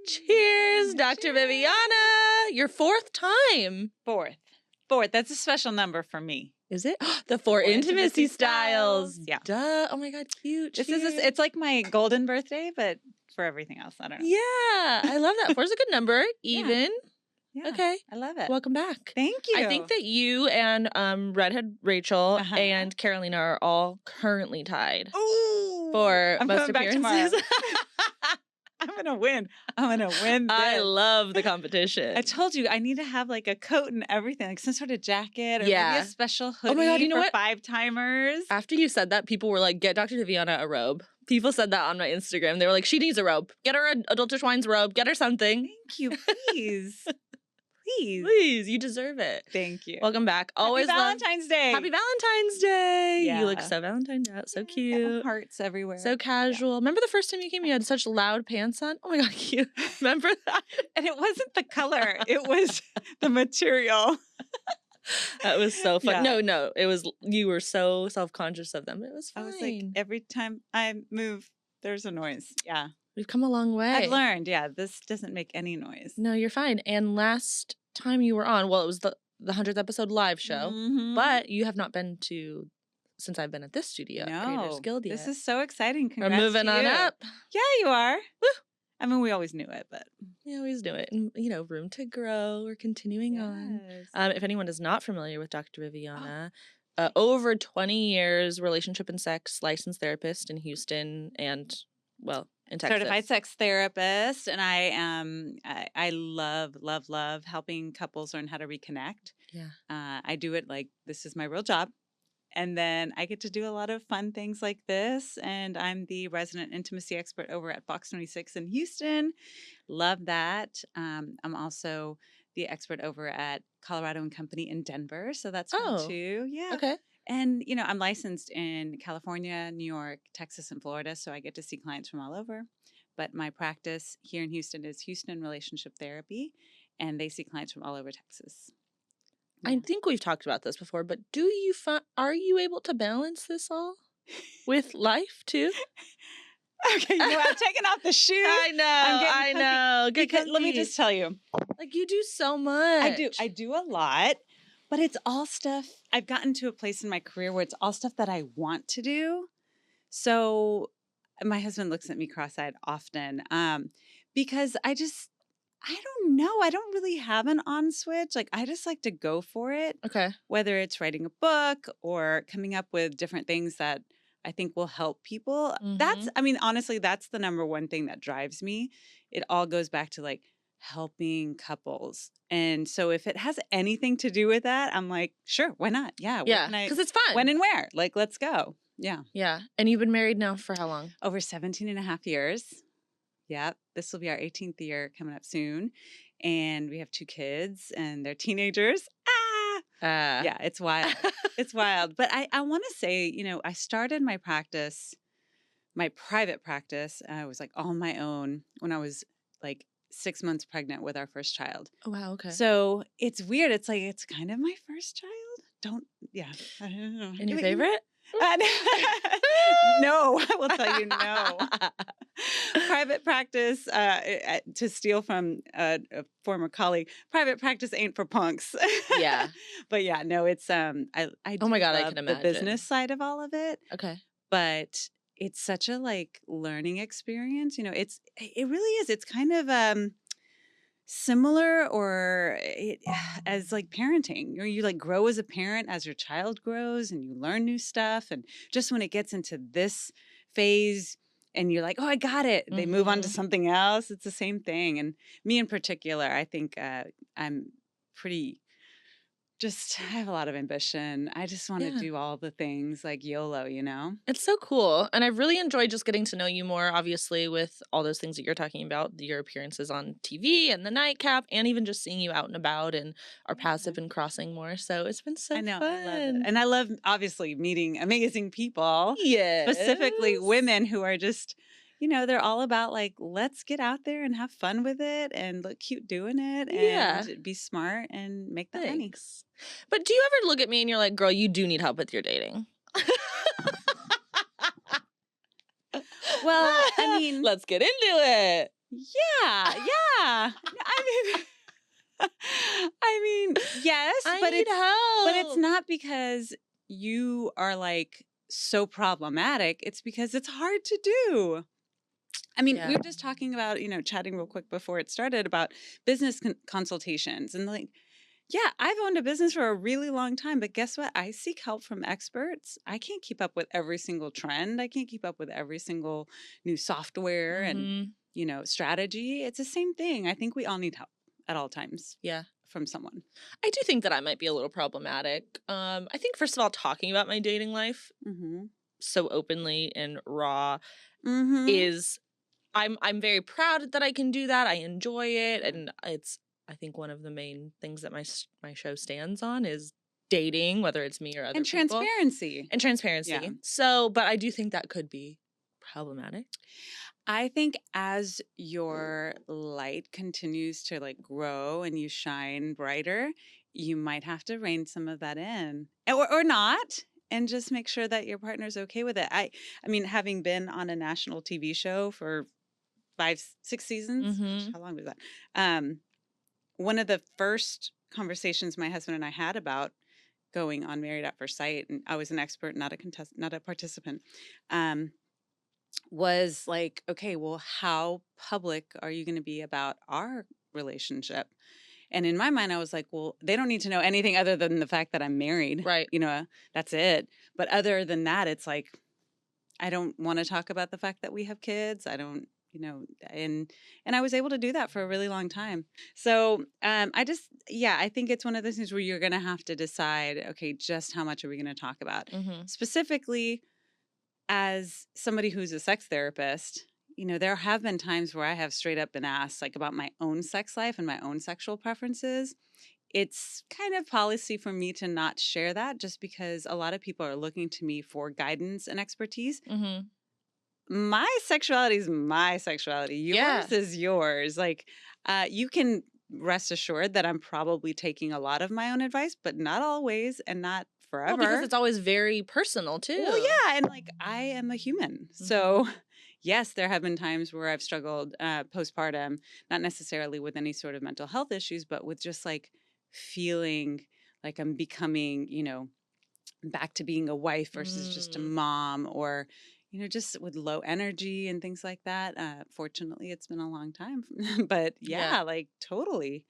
Cheers, Dr. Viviana. Your fourth time. Fourth. That's a special number for me. Is it? The four intimacy styles. Yeah. Duh. Oh my God, cute. It's like my golden birthday, but for everything else. I don't know. Yeah. I love that. Four's a good number. Even. Yeah. Okay. I love it. Welcome back. Thank you. I think that you and Redhead Rachel and Carolina are all currently tied. Ooh, for I'm most coming back appearances. tomorrow. I'm going to win. This. I love the competition. I told you I need to have like a coat and everything, like some sort of jacket or maybe a special hoodie God, you know for what? 5-timers. After you said that, people were like, get Dr. Viviana a robe. People said that on my Instagram. They were like, she needs a robe. Get her an Adultish Wines robe. Get her something. Thank you. Please. Please. You deserve it. Thank you. Welcome back. Always Happy Valentine's Day. Happy Valentine's Day. Yeah. You look so Valentine's out. So cute. Hearts everywhere. So casual. Yeah. Remember the first time you came, you had such loud pants on? Oh my God, cute. Remember that? And it wasn't the color. It was the material. That was so fun. Yeah. No. It was, you were so self-conscious of them. It was fine. I was like, every time I move, there's a noise. Yeah. We've come a long way. I've learned. Yeah. This doesn't make any noise. No, you're fine. And last time you were on, well, it was the 100th episode live show, but you have not been to, since I've been at this studio, Creators Guild yet. This is so exciting. Congrats We're moving on up. Yeah, you are. Woo. I mean, we always knew it, but. We always knew it. And, you know, room to grow. We're continuing on. If anyone is not familiar with Dr. Viviana, over 20 years, relationship and sex licensed therapist in Houston and, well, in Texas. Certified sex therapist. And I love helping couples learn how to reconnect. Yeah. I do it like this is my real job. And then I get to do a lot of fun things like this. And I'm the resident intimacy expert over at Fox 26 in Houston. Love that. I'm also the expert over at Colorado and Company in Denver. So that's fun too. Yeah. Okay. And, you know, I'm licensed in California, New York, Texas, and Florida. So I get to see clients from all over. But my practice here in Houston is Houston Relationship Therapy. And they see clients from all over Texas. Yeah. I think we've talked about this before, but are you able to balance this all with life too? Okay, you know, I'm taking off the shoes. I know. Because let me just tell you. Like, you do so much. I do a lot, but it's all stuff. I've gotten to a place in my career where it's all stuff that I want to do. So my husband looks at me cross-eyed often because I don't know. I don't really have an on switch. Like, I just like to go for it. Okay. Whether it's writing a book or coming up with different things that I think will help people. Honestly, that's the number one thing that drives me. It all goes back to like helping couples. And so if it has anything to do with that, I'm like, sure, why not? Yeah. Yeah. Because it's fun. When and where? Like, let's go. Yeah. Yeah. And you've been married now for how long? Over 17 and a half years. Yeah, this will be our 18th year coming up soon. And we have 2 kids and they're teenagers. Yeah, it's wild. It's wild. But I want to say, you know, I started my private practice, I was like on my own when I was like 6 months pregnant with our first child. Oh, wow. Okay. So it's weird. It's like, it's kind of my first child. I don't know. And your favorite? No, I will tell you no. Private practice, to steal from a former colleague, private practice ain't for punks. Yeah. But yeah, no, it's, I oh my God, I love can imagine the business side of all of it. Okay. But it's such a like learning experience. You know, it really is. It's kind of, similar or as like parenting, you like grow as a parent as your child grows and you learn new stuff. And just when it gets into this phase and you're like, oh, I got it. They move on to something else. It's the same thing. And me in particular, I think I'm pretty I have a lot of ambition. I just want to do all the things like YOLO, you know? It's so cool. And I've really enjoyed just getting to know you more, obviously, with all those things that you're talking about, your appearances on TV and the nightcap, and even just seeing you out and about and our paths have been crossing more. So it's been so fun. I love it. And I love, obviously, meeting amazing people. Yeah. Specifically women who are just, you know, they're all about like, let's get out there and have fun with it and look cute doing it and be smart and make that money. But do you ever look at me and you're like, girl, you do need help with your dating? Well, I mean, let's get into it. Yeah, yeah. I mean, yes, I but need it's help. not because you are like so problematic. It's because it's hard to do. I mean, we Yeah. were just talking about, chatting real quick before it started about business consultations and like, yeah, I've owned a business for a really long time, but guess what? I seek help from experts. I can't keep up with every single trend. I can't keep up with every single new software and, Mhm. strategy. It's the same thing. I think we all need help at all times Yeah. from someone. I do think that I might be a little problematic. I think first of all, talking about my dating life Mhm. so openly and raw Mhm. is I'm very proud that I can do that. I enjoy it, and it's I think one of the main things that my show stands on is dating, whether it's me or other And people, transparency. and Yeah. transparency. So, but I do think that could be problematic. I think as your light continues to like grow and you shine brighter, you might have to rein some of that in. Or not, and just make sure that your partner's okay with it. I mean, having been on a national TV show for 5, 6 seasons, gosh, Mhm. how long was that? Um, One of the first conversations my husband and I had about going on Married at First Sight, and I was an expert, not a not a participant. Um, was like, okay, well, how public are you going to be about our relationship? And in my mind, I was like, well, they don't need to know anything other than the fact that I'm married. Right. That's it. But other than that, it's like, I don't want to talk about the fact that we have kids. I don't, and I was able to do that for a really long time. So I think it's one of those things where you're going to have to decide, okay, just how much are we going to talk about? Mhm. Specifically, as somebody who's a sex therapist, there have been times where I have straight up been asked like about my own sex life and my own sexual preferences. It's kind of policy for me to not share that just because a lot of people are looking to me for guidance and expertise. Mhm. My sexuality is my sexuality. Yeah. Yours is yours. Like, you can rest assured that I'm probably taking a lot of my own advice, but not always and not Well, because forever. it's always very personal Well, too. yeah, and like I am a human. Mhm. So, yes, there have been times where I've struggled postpartum, not necessarily with any sort of mental health issues, but with just like feeling like I'm becoming, back to being a wife versus just a Mm. mom or just with low energy and things like that. Fortunately, it's been a long time. But Yeah. yeah, like totally.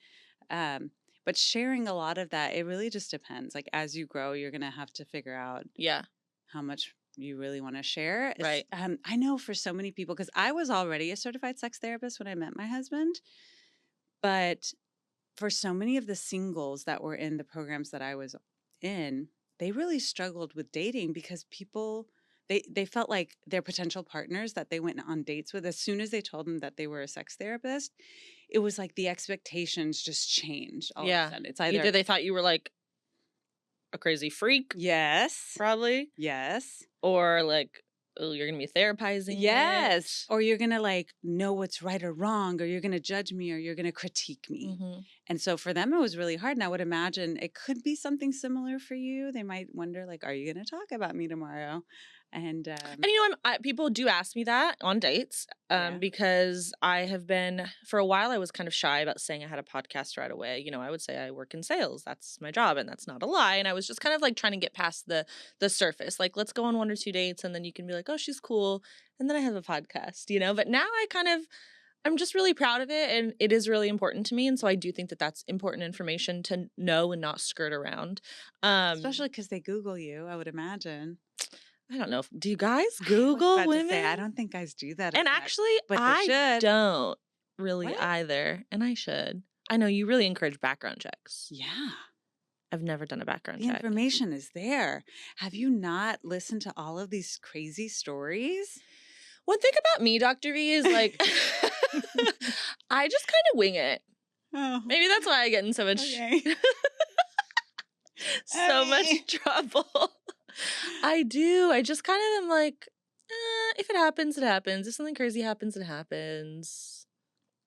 Um, but sharing a lot of that, it really just depends. Like as you grow, you're going to have to figure out Yeah. how much you really want to share. Right. I know for so many people, because I was already a certified sex therapist when I met my husband, but for so many of the singles that were in the programs that I was in, they really struggled with dating because people they felt like their potential partners that they went on dates with, as soon as they told them that they were a sex therapist, it was like the expectations just changed all of a Yeah. sudden. It's Either either they thought you were like a crazy freak, yes, probably, yes, or like, oh, you're gonna be therapizing yes, it. or you're gonna like know what's right or wrong, or you're gonna judge me, or you're gonna critique me. Mhm. And so for them, it was really hard. And I would imagine it could be something similar for you. They might wonder, like, are you going to talk about me tomorrow? And And people do ask me that on dates, yeah. because I have been for a while. I was kind of shy about saying I had a podcast right away. I would say I work in sales. That's my job, and that's not a lie. And I was just kind of like trying to get past the surface. Like, let's go on 1 or 2 dates, and then you can be like, oh, she's cool, and then I have a podcast. But now I'm just really proud of it, and it is really important to me. And so I do think that that's important information to know and not skirt around. Especially because they Google you, I would imagine. I don't know. Do you guys I was Google about to say, I women? don't think guys do that as And much, actually, but they I should. don't really What? either, and I should. I know you really encourage background checks. Yeah. I've never done a background The check. information is there. Have you not listened to all of these crazy stories? One thing about me, Dr. V, is like I just kind of wing it. Oh, Maybe that's why I get in so much okay. so much Okay. trouble. I do. I just kind of am like, if it happens, it happens. If something crazy happens, it happens.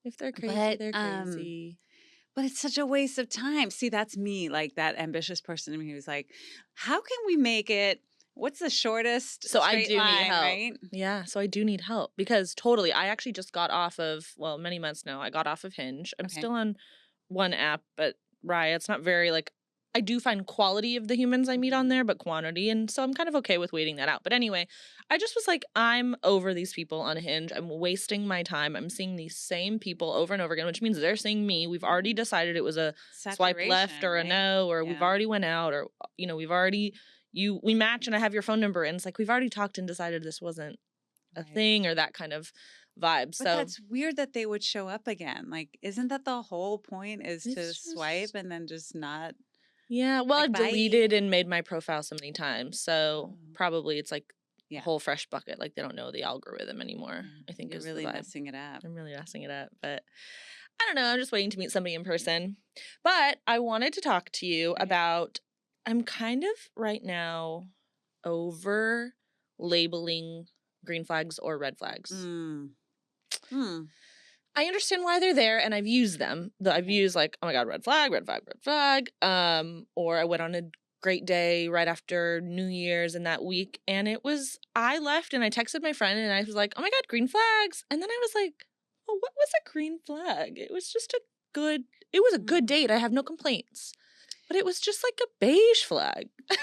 If they're crazy, But they're crazy. But it's such a waste of time. See, that's me, like that ambitious person in me who's like, how can we make it What's the shortest So I straight do need line, help. right? Yeah, so I do need help because totally, I actually just got off of, well, many months now, I got off of Hinge. I'm Okay. still on one app, but Raya, it's not very like, I do find quality of the humans I meet on there, but quantity. And so I'm kind of okay with waiting that out. But anyway, I just was like, I'm over these people on Hinge. I'm wasting my time. I'm seeing these same people over and over again, which means they're seeing me. We've already decided it was a swipe left Saturation, or a right? no, or we've Yeah. already went out, or, we've already, we match and I have your phone number. And it's like, we've already talked and decided this wasn't a Right. thing or that kind of vibe. But So that's weird that they would show up again. Like, isn't that the whole point is to it's swipe just, and then just not yeah, well, like, I've bye? deleted and made my profile so many times. So Oh, probably it's like a yeah. whole fresh bucket. Like they don't know the algorithm anymore, Yeah. I think You're is the really vibe. messing it up. I'm really messing it up. But I don't know. I'm just waiting to meet somebody in person. But I wanted to talk to you Okay. about, I'm kind of right now over labeling green flags or red flags. Mm. Hmm. I understand why they're there, and I've used them. I've Okay. used like, oh my god, red flag, red flag, red flag. Or I went on a great day right after New Year's in that week, and I left and I texted my friend and I was like, oh my god, green flags. And then I was like, oh, what was a green flag? It was a good date. I have no complaints. But it was just like a beige flag. Do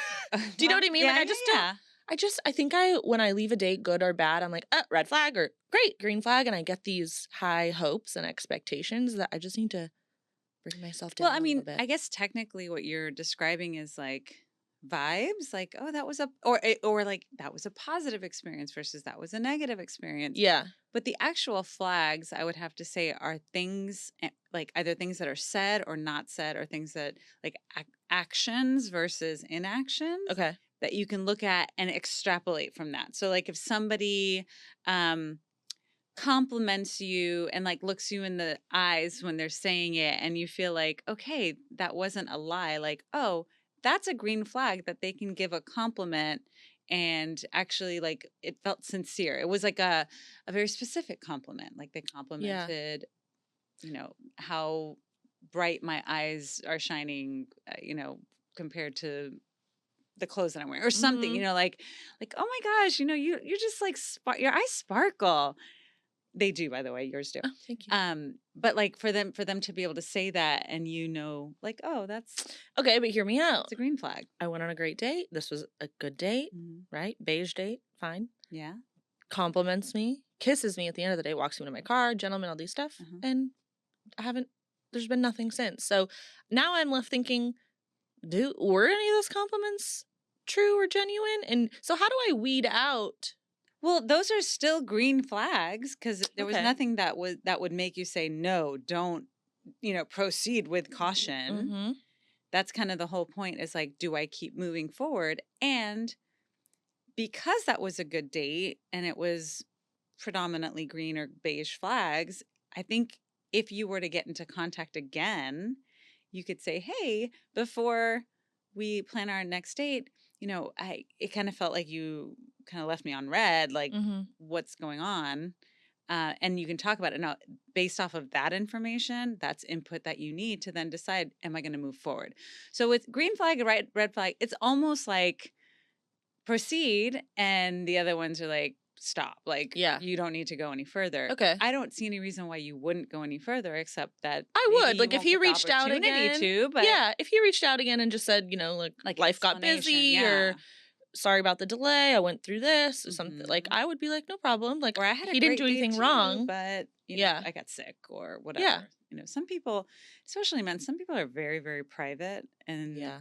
you know Well, what I mean? yeah, Like yeah, yeah. I think when I leave a date, good or bad, I'm like, red flag or great, green flag. And I get these high hopes and expectations that I just need to bring myself Well, down I a little mean, bit. I guess technically what you're describing is like vibes, like, oh, that was or like that was a positive experience versus that was a negative experience. Yeah. But the actual flags, I would have to say, are things like either things that are said or not said, or things that like actions versus inactions Okay. that you can look at and extrapolate from that. So, like, if somebody compliments you and like looks you in the eyes when they're saying it, and you feel like, okay, that wasn't a lie, like, oh, that's a green flag that they can give a compliment and actually like it felt sincere. It was like a very specific compliment, like they Yeah. complimented, how bright my eyes are shining, compared to the clothes that I'm wearing or something, Mm-hmm. like, oh my gosh, you're just like your eyes sparkle. They do, by the way, yours do. Oh, thank you. But like for them to be able to say that, and like, oh, that's Okay, but hear me out. it's a green flag. I went on a great date. This was a good date, right? Beige date, fine. Yeah. Compliments me, kisses me at the end of the day, walks me to my car, gentleman, all these stuff. And there's been nothing since. So now I'm left thinking, were any of those compliments true or genuine? And so how do I weed out? Well, those are still green flags because there was Okay. nothing that would make you say no, don't, proceed with caution. Mm-hmm. That's kind of the whole point, is like, do I keep moving forward? And because that was a good date and it was predominantly green or beige flags, I think if you were to get into contact again, you could say, hey, before we plan our next date, it kind of felt like you kind of left me on red, like, what's going on? And you can talk about it. Now, based off of that information, that's input that you need to then decide, am I going to move forward? So with green flag and red flag, it's almost like proceed, and the other ones are like, stop. Like, Yeah. you don't need to go any further. Okay. I don't see any reason why you wouldn't go any further, except that I maybe would. you Like if won't he get the reached out opportunity again. to, but Yeah, if he reached out again and just said, like life got explanation, busy or yeah. sorry about the delay, I went through this or something, like I would be like, no problem. Like, Or I had a he didn't great do date anything too, wrong. but Yeah. I got sick or whatever. Yeah. Some people, especially men, some people are very, very private, and Yeah.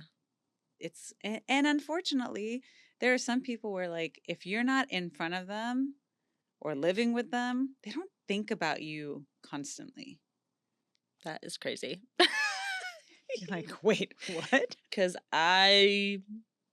and unfortunately, there are some people where, like, if you're not in front of them or living with them, they don't think about you constantly. That is crazy. You're like, wait, what? Because I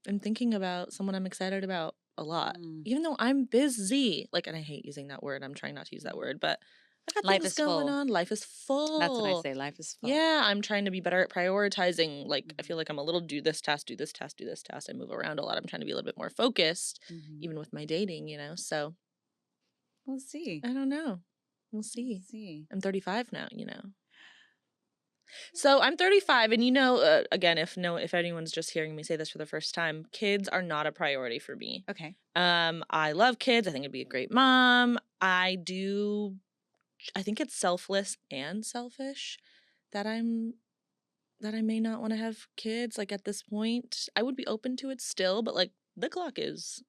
am thinking about someone I'm excited about a lot, even though I'm busy. Like, and I hate using that word. I'm trying not to use that word, but I got Life things is going full. on. Life is full. That's what I say. Life is full. Yeah, I'm trying to be better at prioritizing. Like, I feel like I'm a little do this task, do this task, do this task. I move around a lot. I'm trying to be a little bit more focused, even with my dating, So we'll see. I don't know. We'll see. We'll see. I'm 35 now, So I'm 35, and again, if anyone's just hearing me say this for the first time, kids are not a priority for me. Okay. I love kids. I think I'd be a great mom. I think it's selfless and selfish that I may not want to have kids. Like at this point, I would be open to it still, but like the clock is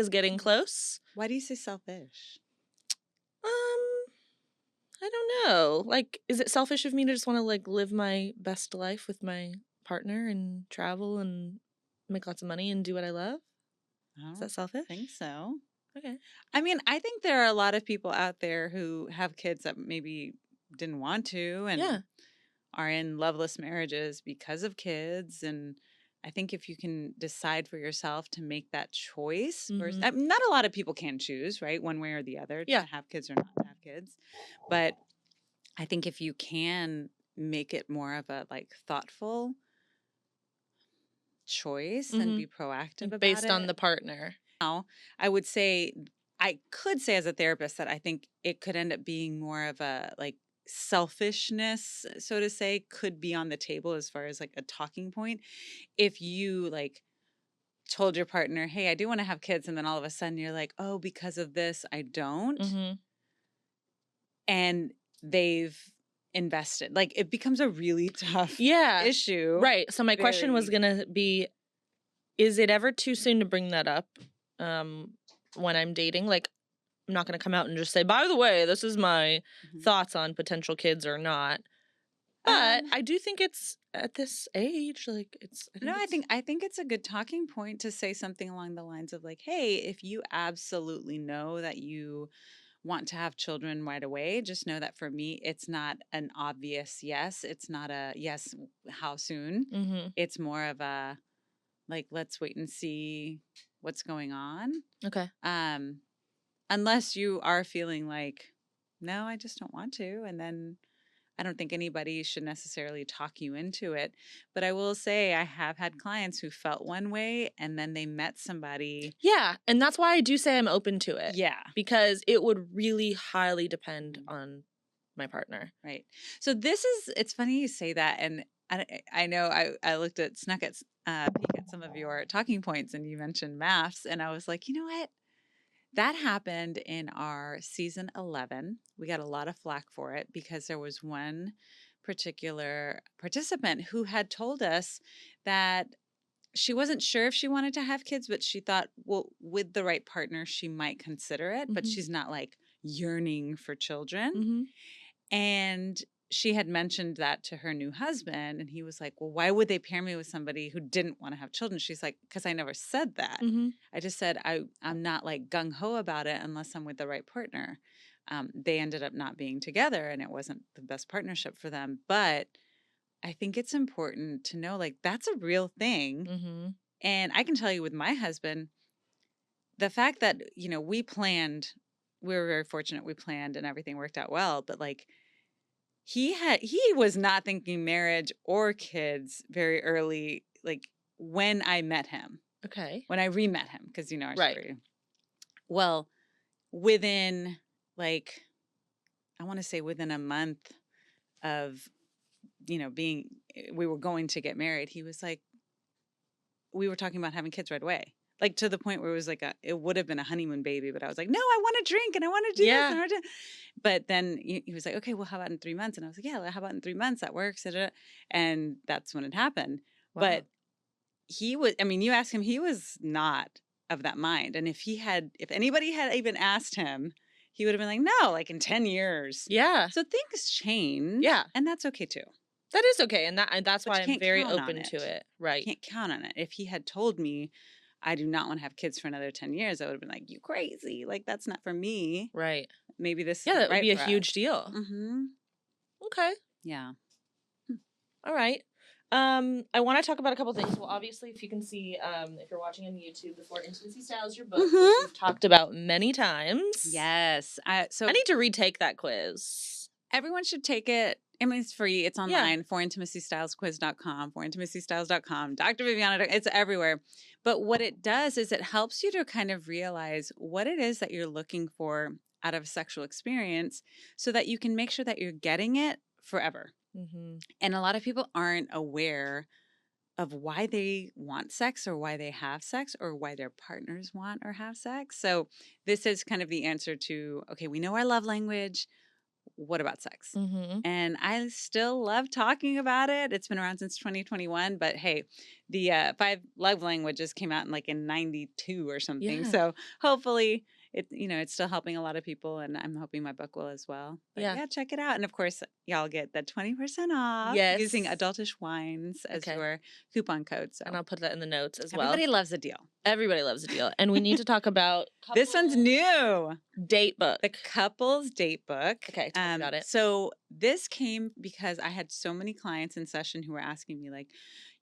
getting close. Why do you say selfish? Um, I don't know. Like, is it selfish of me to just want to like live my best life with my partner and travel and make lots of money and do what I love? I Is don't that selfish? think so. Okay. I mean, I think there are a lot of people out there who have kids that maybe didn't want to Yeah. and are in loveless marriages because of kids. And I think if you can decide for yourself to make that choice, Mm-hmm. not a lot of people can choose, right? One way or the other Yeah. to have kids or not to have kids. But I think if you can make it more of a like thoughtful choice and Mm-hmm. be proactive Like about based on it. the partner. Now, I could say as a therapist that I think it could end up being more of a like selfishness, so to say, could be on the table as far as like a talking point. If you like told your partner, hey, I do want to have kids, and then all of a sudden you're like, oh, because of this, I don't. Mm-hmm. And they've invested. Like it becomes a really tough Yeah. issue. Right. So my question was Very. gonna be, is it ever too soon to bring that up when I'm dating? Like, I'm not gonna come out and just say, by the way, this is my Mhm. thoughts on potential kids or not. But I do think it's at this age, like No, I think it's a good talking point to say something along the lines of like, hey, if you absolutely know that you want to have children right away, just know that for me, it's not an obvious yes. It's not a yes, how soon. Mm-hmm. It's more of a like, let's wait and see what's going on. Okay. Unless you are feeling like, no, I just don't want to. And then I don't think anybody should necessarily talk you into it. But I will say I have had clients who felt one way and then they met somebody. Yeah, and that's why I do say I'm open to it. Yeah. Because it would really highly depend on my partner. Right. So it's funny you say that. And I know snuck at, peek at some of your talking points and you mentioned maths. And I was like, you know what? That happened in our season 11. We got a lot of flack for it because there was one particular participant who had told us that she wasn't sure if she wanted to have kids, but she thought, well, with the right partner, she might consider it, but Mhm. she's not like yearning for children. Mm-hmm. And she had mentioned that to her new husband, and he was like, well, why would they pair me with somebody who didn't want to have children? She's like, because I never said that. Mm-hmm. I just said I'm not like gung-ho about it unless I'm with the right partner. They ended up not being together, and it wasn't the best partnership for them. But I think it's important to know, like, that's a real thing. Mm-hmm. And I can tell you with my husband, the fact that, we were very fortunate we planned and everything worked out well, but like he was not thinking marriage or kids very early, like when I met him, Okay. when I re-met him, because our Right. story. Well, within like, I want to say within a month of, we were going to get married, he was like, we were talking about having kids right away. Like to the point where it was like it would have been a honeymoon baby, but I was like, no, I want to drink and I want to do this. And I want to. But then he was like, okay, well, how about in 3 months? And I was like, yeah, well, how about in 3 months? That works. And that's when it happened. Wow. But you ask him, he was not of that mind. And if anybody had even asked him, he would have been like, no, like in 10 years. Yeah. So things change. Yeah. And that's okay too. That is okay. And that's But why you I'm can't very count on open to it. Right. You can't count on it. If he had told me, I do not want to have kids for another 10 years, I would have been like, you crazy. Like, that's not for me. Right. Maybe this Yeah, is that would right be a for huge us. deal. Mm-hmm. Okay. Yeah. All right. I want to talk about a couple things. Well, obviously, if you can see, if you're watching on YouTube, The Four Intimacy Styles, your book, which we've talked about many times. Yes. So I need to retake that quiz. Everyone should take it. I mean, it's free. It's online. Yeah. forintimacystylesquiz.com, forintimacystyles.com, Dr. Viviana. It's everywhere. But what it does is it helps you to kind of realize what it is that you're looking for out of a sexual experience so that you can make sure that you're getting it forever. And a lot of people aren't aware of why they want sex or why they have sex or why their partners want or have sex. So this is kind of the answer to, okay, we know our love language. What about sex? Mm-hmm. And I still love talking about it. It's been around since 2021, but hey, the 5 love languages came out in 92 or something. Yeah. So hopefully it's still helping a lot of people, and I'm hoping my book will as well. But Yeah. yeah, check it out. And of course, y'all get the 20% off Yes. using Adultish Wines as your coupon code. So And I'll put that in the notes as well. Everybody loves a deal. Everybody loves a deal. And we need to talk about this one's new. Date book. The couples date book. Okay, tell me about it. So this came because I had so many clients in session who were asking me like,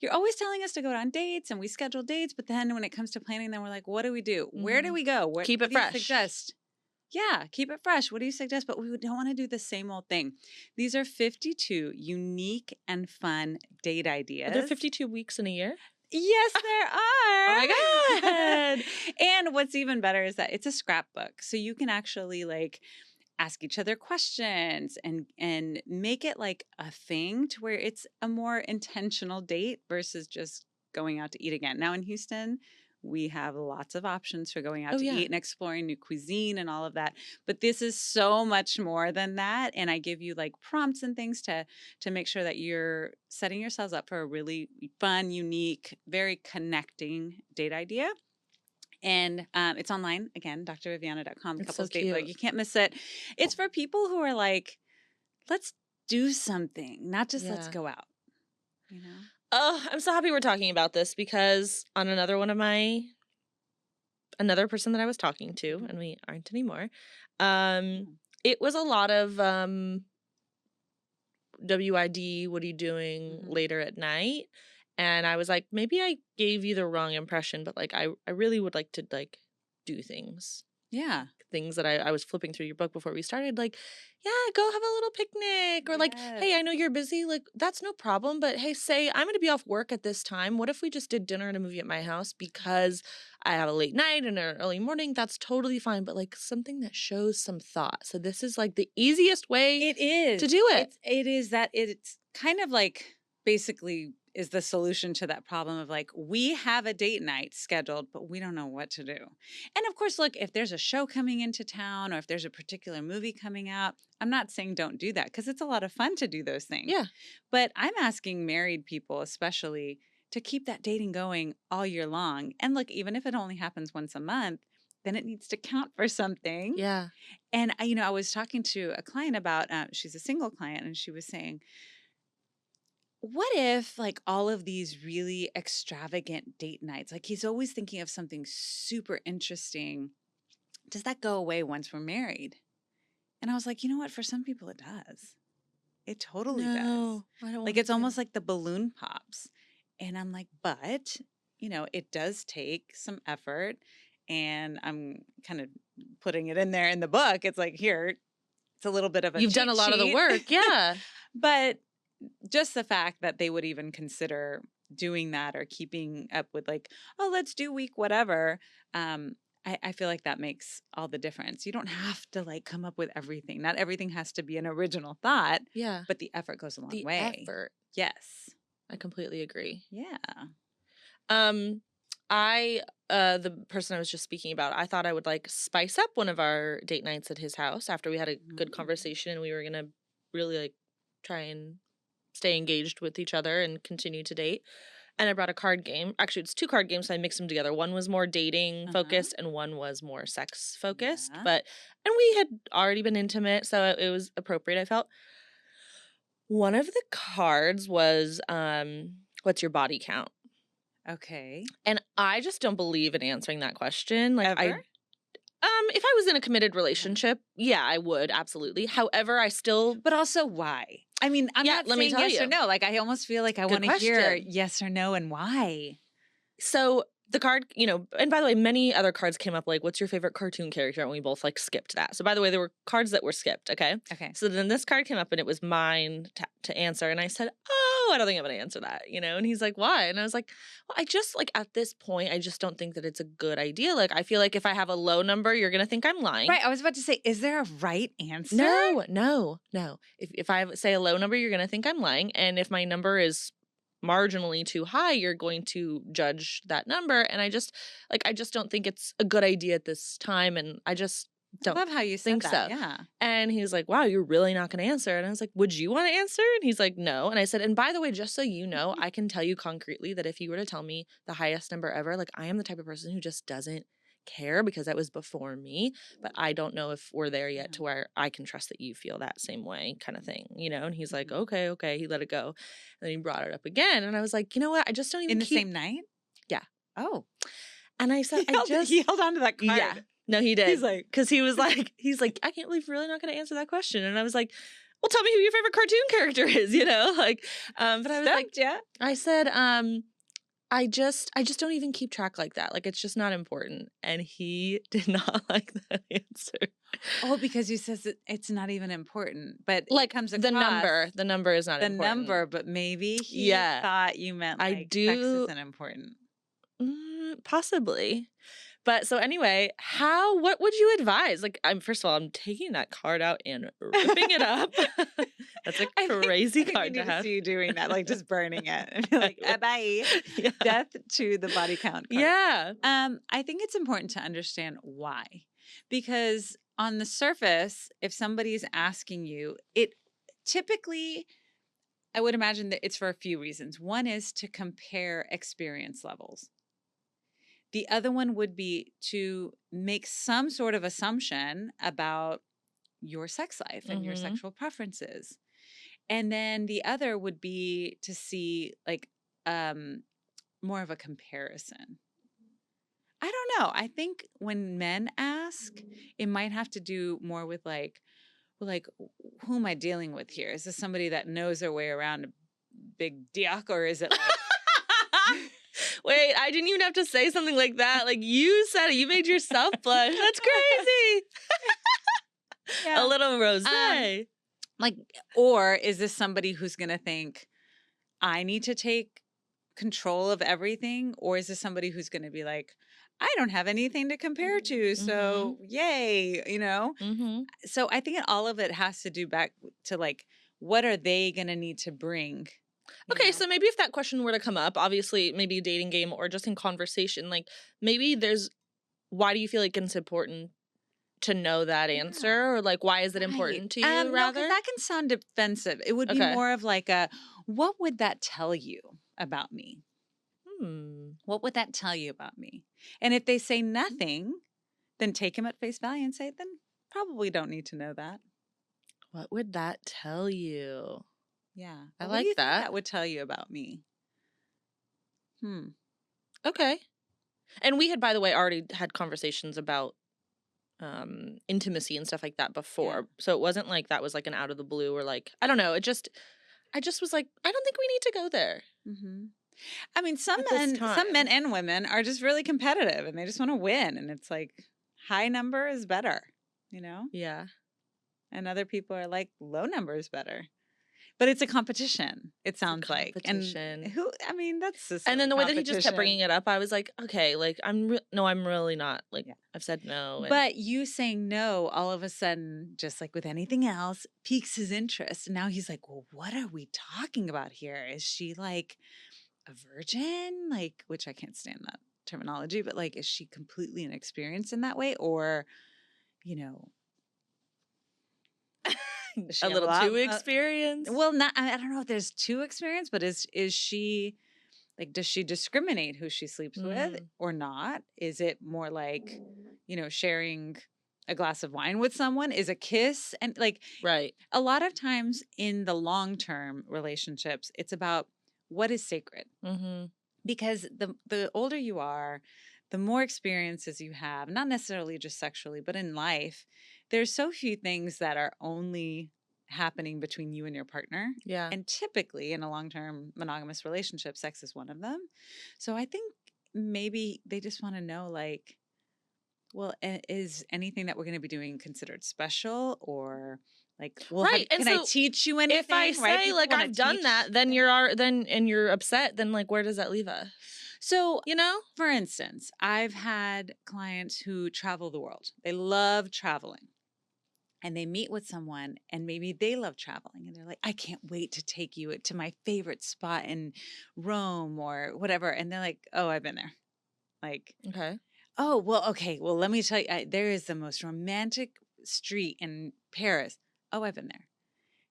you're always telling us to go on dates and we schedule dates, but then when it comes to planning, then we're like, what do we do? Where do we go? Keep it fresh. Do you suggest? Yeah, keep it fresh. What do you suggest? But we don't want to do the same old thing. These are 52 unique and fun date ideas. Are there 52 weeks in a year? Yes, there are. Oh my God. And what's even better is that it's a scrapbook. So you can actually ask each other questions and make it like a thing to where it's a more intentional date versus just going out to eat again. Now in Houston, we have lots of options for going out to eat and exploring new cuisine and all of that. But this is so much more than that. And I give you prompts and things to make sure that you're setting yourselves up for a really fun, unique, very connecting date idea. And it's online, again, drviviana.com, It's couples so date book. You can't miss it. It's for people who are like, let's do something, not just let's go out, you know? Oh, I'm so happy we're talking about this because on another person that I was talking to, and we aren't anymore, it was a lot of WID, what are you doing later at night? And I was like, maybe I gave you the wrong impression, but I really would like to do things. Yeah. Things that I was flipping through your book before we started, yeah, go have a little picnic. Or hey, I know you're busy. That's no problem. But hey, say I'm going to be off work at this time. What if we just did dinner and a movie at my house because I have a late night and an early morning? That's totally fine. But something that shows some thought. So this is the easiest way to do it. It is that it's kind of basically is the solution to that problem of we have a date night scheduled, but we don't know what to do. And of course, look, if there's a show coming into town or if there's a particular movie coming out, I'm not saying don't do that because it's a lot of fun to do those things. Yeah. But I'm asking married people especially to keep that dating going all year long. And look, even if it only happens once a month, then it needs to count for something. Yeah. And I was talking to a client about, she's a single client, and she was saying, what if all of these really extravagant date nights, he's always thinking of something super interesting, does that go away once we're married? And I was like, you know what? For some people it does. It totally does. I don't it's almost like the balloon pops. And I'm like, but, it does take some effort. And I'm kind of putting it in there in the book. It's here, it's a little bit of a You've done a lot of the work. Yeah. But just the fact that they would even consider doing that or keeping up with oh, let's do week whatever. I feel like that makes all the difference. You don't have to come up with everything. Not everything has to be an original thought. Yeah. But the effort goes a long way. Effort. Yes. I completely agree. Yeah. The person I was just speaking about, I thought I would spice up one of our date nights at his house after we had a good conversation and we were going to really try and stay engaged with each other and continue to date. And I brought a card game. Actually, it's 2 card games, so I mixed them together. One was more dating focused and one was more sex focused. And we had already been intimate, so it was appropriate, I felt. One of the cards was, what's your body count? Okay. And I just don't believe in answering that question. Ever? If I was in a committed relationship, yeah, I would, absolutely. However, I still... But also, why? I mean, I'm not saying yes or no. I almost feel I want to hear yes or no and why. So the card, and by the way, many other cards came up what's your favorite cartoon character? And we both skipped that. So by the way, there were cards that were skipped, okay? Okay. So then this card came up and it was mine to answer. And I said, oh, I don't think I'm going to answer that, And he's like, why? And I was like, well, I just like at this point, I just don't think that it's a good idea. Like, I feel like if I have a low number, you're going to think I'm lying. Right. I was about to say, is there a right answer? No. If I say a low number, you're going to think I'm lying. And if my number is marginally too high, you're going to judge that number. And I just don't think it's a good idea at this time. And I just I don't love how you said think that. so. Yeah. And he's like, wow, you're really not going to answer. And I was like, would you want to answer? And he's like, no. And I said, and by the way, just so you know, I can tell you concretely that if you were to tell me the highest number ever, like I am the type of person who just doesn't care because that was before me, but I don't know if we're there yet to where I can trust that you feel that same way kind of thing, And he's like, okay. He let it go. And then he brought it up again. And I was like, you know what? I just don't even In the same night? Yeah. Oh. And I said, he held on to that card. Yeah. No, he did. He's like, because he was like, I can't believe you're really not going to answer that question. And I was like, well, tell me who your favorite cartoon character is, but I was like, yeah. I said, I just don't even keep track like that. Like, it's just not important. And he did not like that answer. Oh, because he says it's not even important, but like comes across, the number is not important. The number, but maybe he thought you meant like sex isn't important. Possibly. But so anyway, what would you advise? Like, first of all, I'm taking that card out and ripping it up. That's a crazy card to have. To see you doing that, like just burning it and be like, bye. Yeah. Death to the body count card. Yeah. I think it's important to understand why. Because on the surface, if somebody's asking you, it typically, I would imagine that it's for a few reasons. One is to compare experience levels. The other one would be to make some sort of assumption about your sex life and your sexual preferences. And then the other would be to see like more of a comparison. I don't know. I think when men ask, it might have to do more with like, who am I dealing with here? Is this somebody that knows their way around a big dick, or is it like... Wait, I didn't even have to say something like that. Like, you said it. You made yourself blush. That's crazy. Yeah. A little rosé. Or is this somebody who's going to think, I need to take control of everything? Or is this somebody who's going to be like, I don't have anything to compare to, so yay, So I think all of it has to do back to like, what are they going to need to bring? Okay, so maybe if that question were to come up, obviously maybe a dating game or just in conversation, like maybe why do you feel like it's important to know that answer? Or like, why is it important to you rather? No, 'cause that can sound defensive. It would be more of like what would that tell you about me? What would that tell you about me? And if they say nothing, then take him at face value and say, then probably don't need to know that. What would that tell you? Yeah. I like that. That would tell you about me. Okay. And we had, by the way, already had conversations about intimacy and stuff like that before. Yeah. So it wasn't like that was like an out of the blue or like, I don't know. I just was like, I don't think we need to go there. I mean, some men and women are just really competitive and they just want to win. And it's like high number is better, Yeah. And other people are like low number is better. But it's a competition, it sounds like. And that's just and then the way that he just kept bringing it up, I was like, okay, like, I'm really not. Like, I've said no. But you saying no, all of a sudden, just like with anything else, piques his interest. And now he's like, well, what are we talking about here? Is she like a virgin? Like, which I can't stand that terminology, but like, is she completely inexperienced in that way? Or, a little too experienced? Well, I don't know if there's too experienced, but is she like, does she discriminate who she sleeps with or not? Is it more like, sharing a glass of wine with someone? Is a kiss? And like, right. A lot of times in the long-term relationships, it's about what is sacred. Because the older you are, the more experiences you have, not necessarily just sexually, but in life, there's so few things that are only happening between you and your partner. Yeah. And typically in a long-term monogamous relationship, sex is one of them. So I think maybe they just want to know, like, well, is anything that we're going to be doing considered special, or Like, Right. And can I so teach you if I anything? Right? say People like want to I've done teach. that, then and you're upset, then like where does that leave us? So, You know? for instance, I've had clients who travel the world. They love traveling. And they meet with someone and maybe they love traveling and they're like, I can't wait to take you to my favorite spot in Rome or whatever. And they're like, oh, I've been there. Like, Okay. oh, well, okay. Well, let me tell you, there is the most romantic street in Paris. Oh, I've been there.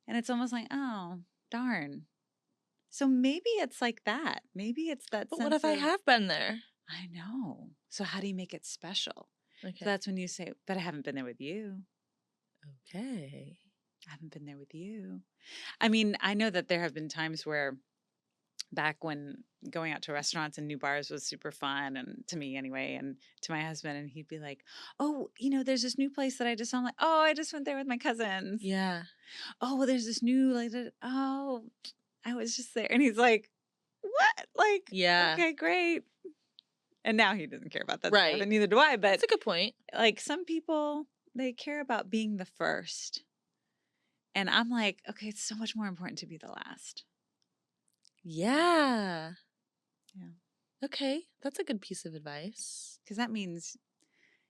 And it's almost like, oh, darn. So maybe it's like that. Maybe it's that But what sense if I of, have been there? I know. So how do you make it special? Okay. So that's when you say, but I haven't been there with you. Okay. I haven't been there with you. I mean, I know that there have been times where back when going out to restaurants and new bars was super fun, and to me anyway, and to my husband, and he'd be like, oh, there's this new place that I just saw. I'm like, oh, I just went there with my cousins. Yeah. Oh, well, there's this new, like, oh, I was just there. And he's like, what? Like, Yeah. okay, great. And now he doesn't care about that Right. stuff, and neither do I. But that's a good point. like some people, they care about being the first. And I'm like, okay, it's so much more important to be the last. Yeah. Yeah. Okay. That's a good piece of advice. Because that means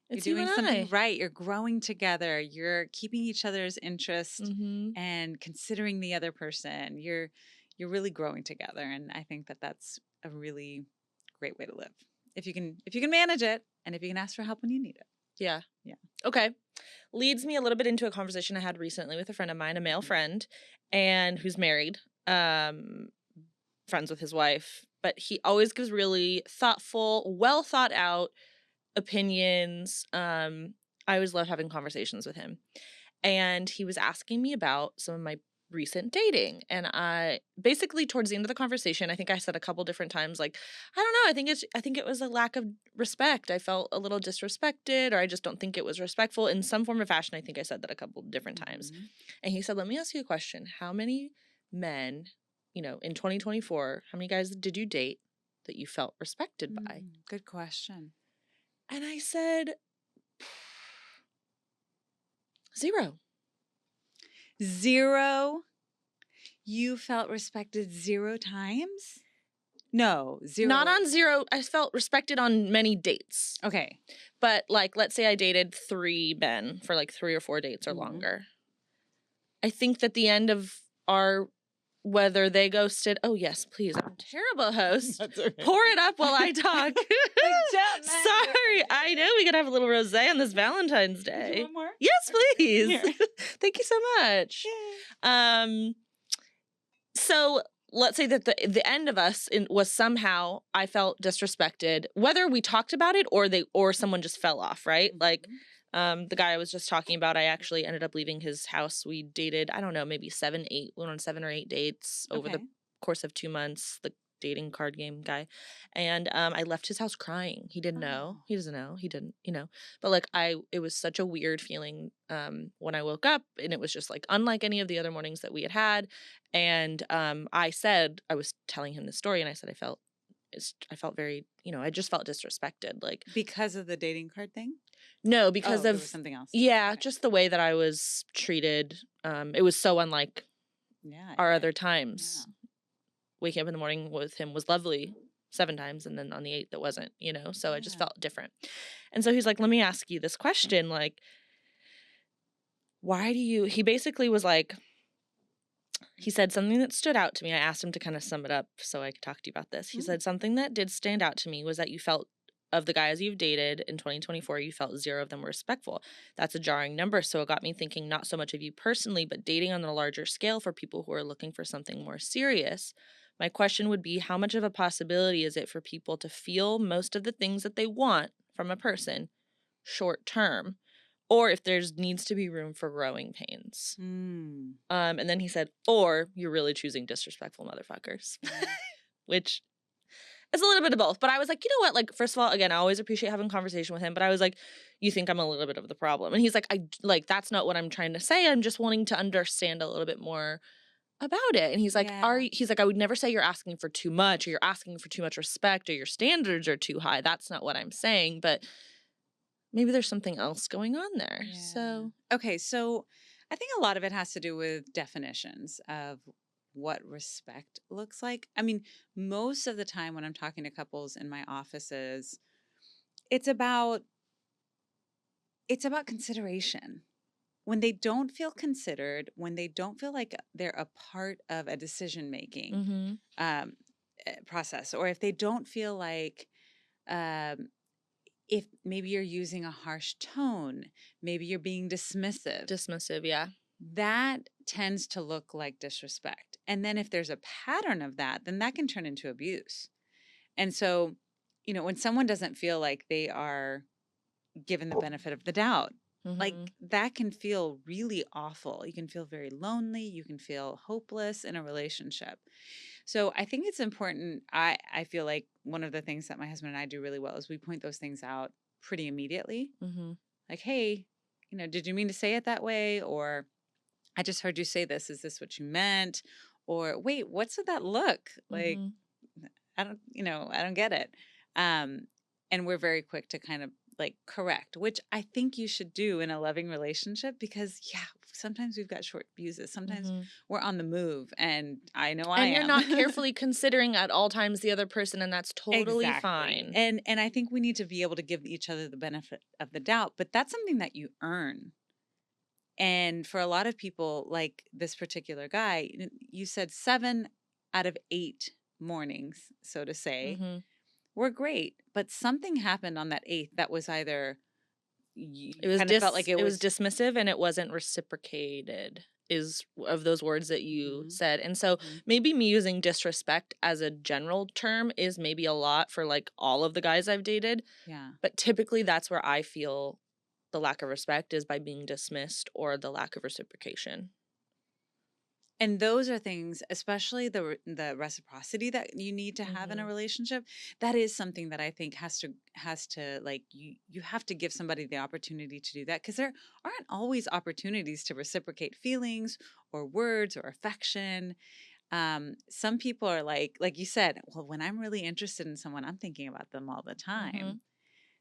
It's you're you doing and something I. right. You're growing together. You're keeping each other's interest Mm-hmm. and considering the other person. You're really growing together. And I think that that's a really great way to live. If you can manage it and if you can ask for help when you need it. Yeah. Yeah. Okay. Leads me a little bit into a conversation I had recently with a friend of mine, a male friend, and who's married, friends with his wife, but he always gives really thoughtful, well thought out opinions. I always love having conversations with him. And he was asking me about some of my recent dating. And I basically towards the end of the conversation, I think I said a couple different times, like, I don't know, I think it was a lack of respect. I felt a little disrespected, or I just don't think it was respectful in some form or fashion. I think I said that a couple different times. Mm-hmm. And he said, let me ask you a question. How many men, in 2024, how many guys did you date that you felt respected by? Good question. And I said, 0. 0. You felt respected 0 times? No, 0. Not on 0. I felt respected on many dates. Okay. But like, let's say I dated 3 men for like 3 or 4 dates or longer. I think that the end of whether they ghosted. Oh yes, please. I'm a terrible host. Okay. Pour it up while I talk. Sorry. I know we could have a little rosé on this Valentine's Day. Do you want more? Yes, please. Here. Thank you so much. Yay. So let's say that the end of us was somehow I felt disrespected, whether we talked about it or someone just fell off, right? Mm-hmm. Like the guy I was just talking about, I actually ended up leaving his house. We dated, I don't know, maybe 7 or 8 dates over the course of 2 months, the dating card game guy. And I left his house crying. He didn't know. He doesn't know. He didn't, But like it was such a weird feeling when I woke up, and it was just like unlike any of the other mornings that we had. And I was telling him the story, and I said I felt very, I just felt disrespected. Like because of the dating card thing? No, because of something else. Yeah, okay. Just the way that I was treated. It was so unlike our other times. Yeah. Waking up in the morning with him was lovely 7 times, and then on the 8th it wasn't, so I just felt different. And so he's like, let me ask you this question, like, he basically was like, he said something that stood out to me. I asked him to kind of sum it up so I could talk to you about this. He said something that did stand out to me was that you felt, of the guys you've dated in 2024, you felt 0 of them were respectful. That's a jarring number. So it got me thinking not so much of you personally, but dating on a larger scale for people who are looking for something more serious. My question would be, how much of a possibility is it for people to feel most of the things that they want from a person short term, or if there's needs to be room for growing pains? And then he said, or you're really choosing disrespectful motherfuckers, which is a little bit of both. But I was like, you know what? Like, first of all, again, I always appreciate having a conversation with him, but I was like, you think I'm a little bit of the problem? And he's like, that's not what I'm trying to say. I'm just wanting to understand a little bit more about it. And he's like, I would never say you're asking for too much, or you're asking for too much respect, or your standards are too high. That's not what I'm saying, but maybe there's something else going on there. So okay, so I think a lot of it has to do with definitions of what respect looks like. I mean, most of the time when I'm talking to couples in my offices, it's about it's about consideration. When they don't feel considered, when they don't feel like they're a part of a decision making Mhm. um, process, or if they don't feel like um, if maybe you're using a harsh tone, maybe you're being dismissive, Dismissive, yeah. that tends to look like disrespect. And then if there's a pattern of that, then that can turn into abuse. And so, when someone doesn't feel like they are given the benefit of the doubt, like Mhm. that can feel really awful. You can feel very lonely. You can feel hopeless in a relationship. So I think it's important. I feel like one of the things that my husband and I do really well is we point those things out pretty immediately. Mhm. Like, hey, did you mean to say it that way? Or I just heard you say this. Is this what you meant? Or wait, what's with that look? Like, Mhm. I don't get it. Um, and we're very quick to kind of like correct, which I think you should do in a loving relationship because, yeah, sometimes we've got short fuses. Sometimes Mhm. we're on the move, and I know I And you're am. not carefully considering at all times the other person, and that's totally Exactly. fine. And I think we need to be able to give each other the benefit of the doubt, but that's something that you earn. And for a lot of people, like this particular guy, you said 7 out of 8 mornings, so to say, Mhm. were great. But something happened on that eighth that was either you It was kind of felt like it it was was. dismissive and it wasn't reciprocated is of those words that you Mhm, said. And so mhm. maybe me using disrespect as a general term is maybe a lot for like all of the guys I've dated, Yeah. but typically that's where I feel the lack of respect is by being dismissed or the lack of reciprocation. And those are things, especially the reciprocity that you need to have in a Mhm. relationship. That is something that I think has to like you have to give somebody the opportunity to do that because there aren't always opportunities to reciprocate feelings or words or affection. Some people are like you said, well, when I'm really interested in someone, I'm thinking about them all the time. Mhm.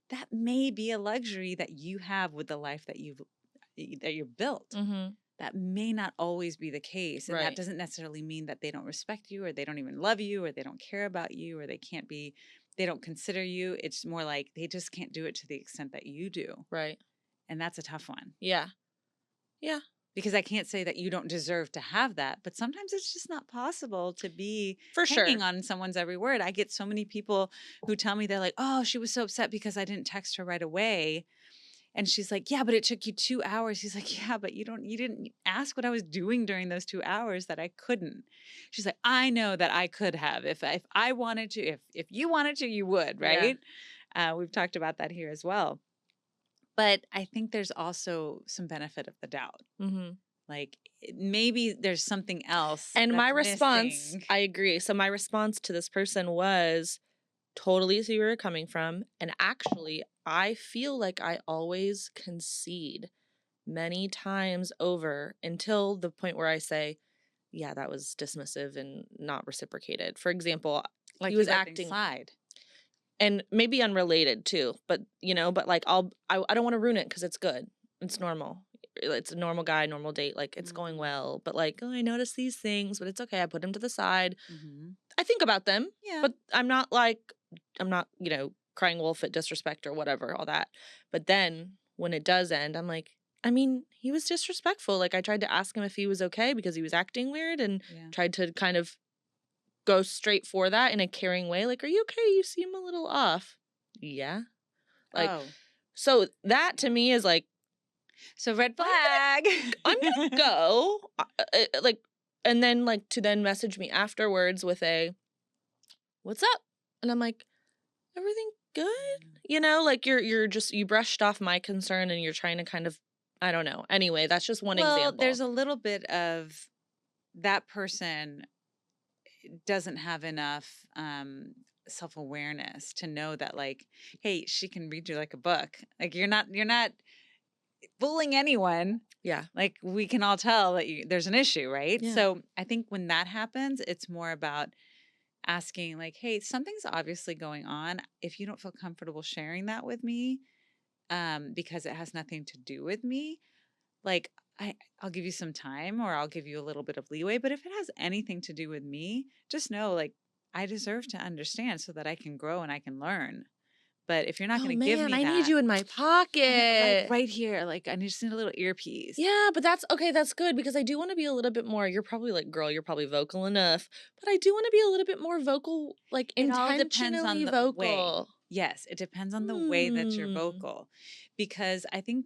That may be a luxury that you have with the life that you're built. Mhm. That may not always be the case. And that Right. doesn't necessarily mean that they don't respect you or they don't even love you or they don't care about you or they don't consider you. It's more like they just can't do it to the extent that you do. Right. And that's a tough one Yeah. Yeah. because I can't say that you don't deserve to have that, but sometimes it's just not possible to be For hanging sure. on someone's every word. I get so many people who tell me they're like, "Oh, she was so upset because I didn't text her right away." And she's like, "Yeah, but it took you 2 hours." He's like, "Yeah, but you didn't ask what I was doing during those 2 hours that I couldn't." She's like, "I know that I could have if I wanted to. If you wanted to, you would, Yeah. right?" We've talked about that here as well. But I think there's also some benefit of the doubt. Mhm. Like maybe there's something else And my that's response, missing. I agree. So my response to this person was totally see where you're coming from. And actually, I feel like I always concede many times over until the point where I say, yeah, that was dismissive and not reciprocated. For example, he Like you was let things acting slide. and maybe unrelated too, but but like I don't want to ruin it because it's good. It's normal. It's a normal guy, normal date. Like it's going Mm, well, but like, oh, I noticed these things, but it's okay. I put him to the side. mhm. I think about them, Yeah. but I'm not, crying wolf at disrespect or whatever, all that. But then when it does end, I'm like, I mean, he was disrespectful. Like I tried to ask him if he was okay because he was acting weird and Yeah. tried to kind of go straight for that in a caring way. Like, are you okay? You seem a little off. Yeah. Like, Oh, so that to yeah. me is like, So red I'm flag. I'm gonna go, like, and then like to then message me afterwards with a what's up, and I'm like, everything good, like you're just you brushed off my concern and you're trying to kind of, I don't know. Anyway, that's just one Well, there's example. a little bit of that person doesn't have enough self-awareness to know that like, hey, she can read you like a book. Like you're not fooling anyone. Yeah, Like we can all tell that there's an issue, right? yeah, So I think when that happens, it's more about asking like, hey, something's obviously going on. If you don't feel comfortable sharing that with me, because it has nothing to do with me, like I'll give you some time or I'll give you a little bit of leeway. But if it has anything to do with me, just know like I deserve to understand so that I can grow and I can learn. But if you're not Oh, going to give man, me I need that, you in my I know, like pocket. right here, like I just need a little earpiece. Yeah, but that's okay, that's good because I do wanna be a little bit more you're probably like, "Girl, you're probably vocal enough," but I do wanna be a little bit more vocal, like, It all depends on intentionally the way. vocal. Yes, it depends on the way that you're Hmm. vocal. Because I think,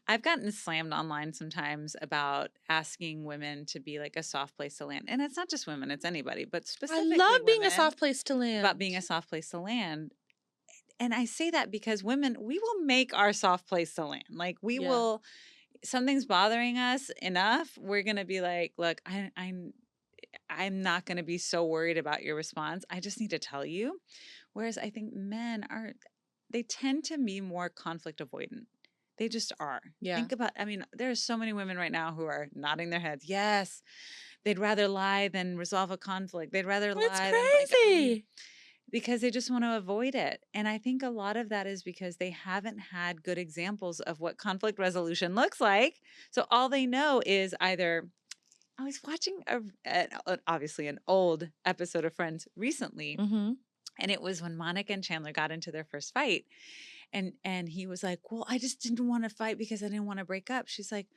I've gotten slammed online sometimes about asking women to be like a soft place to land. And it's not just women, it's anybody, but I specifically love being a women soft place to about being land. a soft place to land. And I say that because women, we will make our soft place to land. Like we Yeah. will, something's bothering us enough, we're gonna be like, look, I'm not gonna be so worried about your response. I just need to tell you. Whereas I think men are, they tend to be more conflict avoidant. They just are. Yeah. Think about, I mean, there are so many women right now who are nodding their heads. Yes, they'd rather lie than resolve a conflict. They'd rather It's lie than like, crazy. because they just want to avoid it. And I think a lot of that is because they haven't had good examples of what conflict resolution looks like. So all they know is either, I was watching obviously an old episode of Friends recently, Mhm. and it was when Monica and Chandler got into their first fight. And he was like, "Well, I just didn't want to fight because I didn't want to break up." She's like,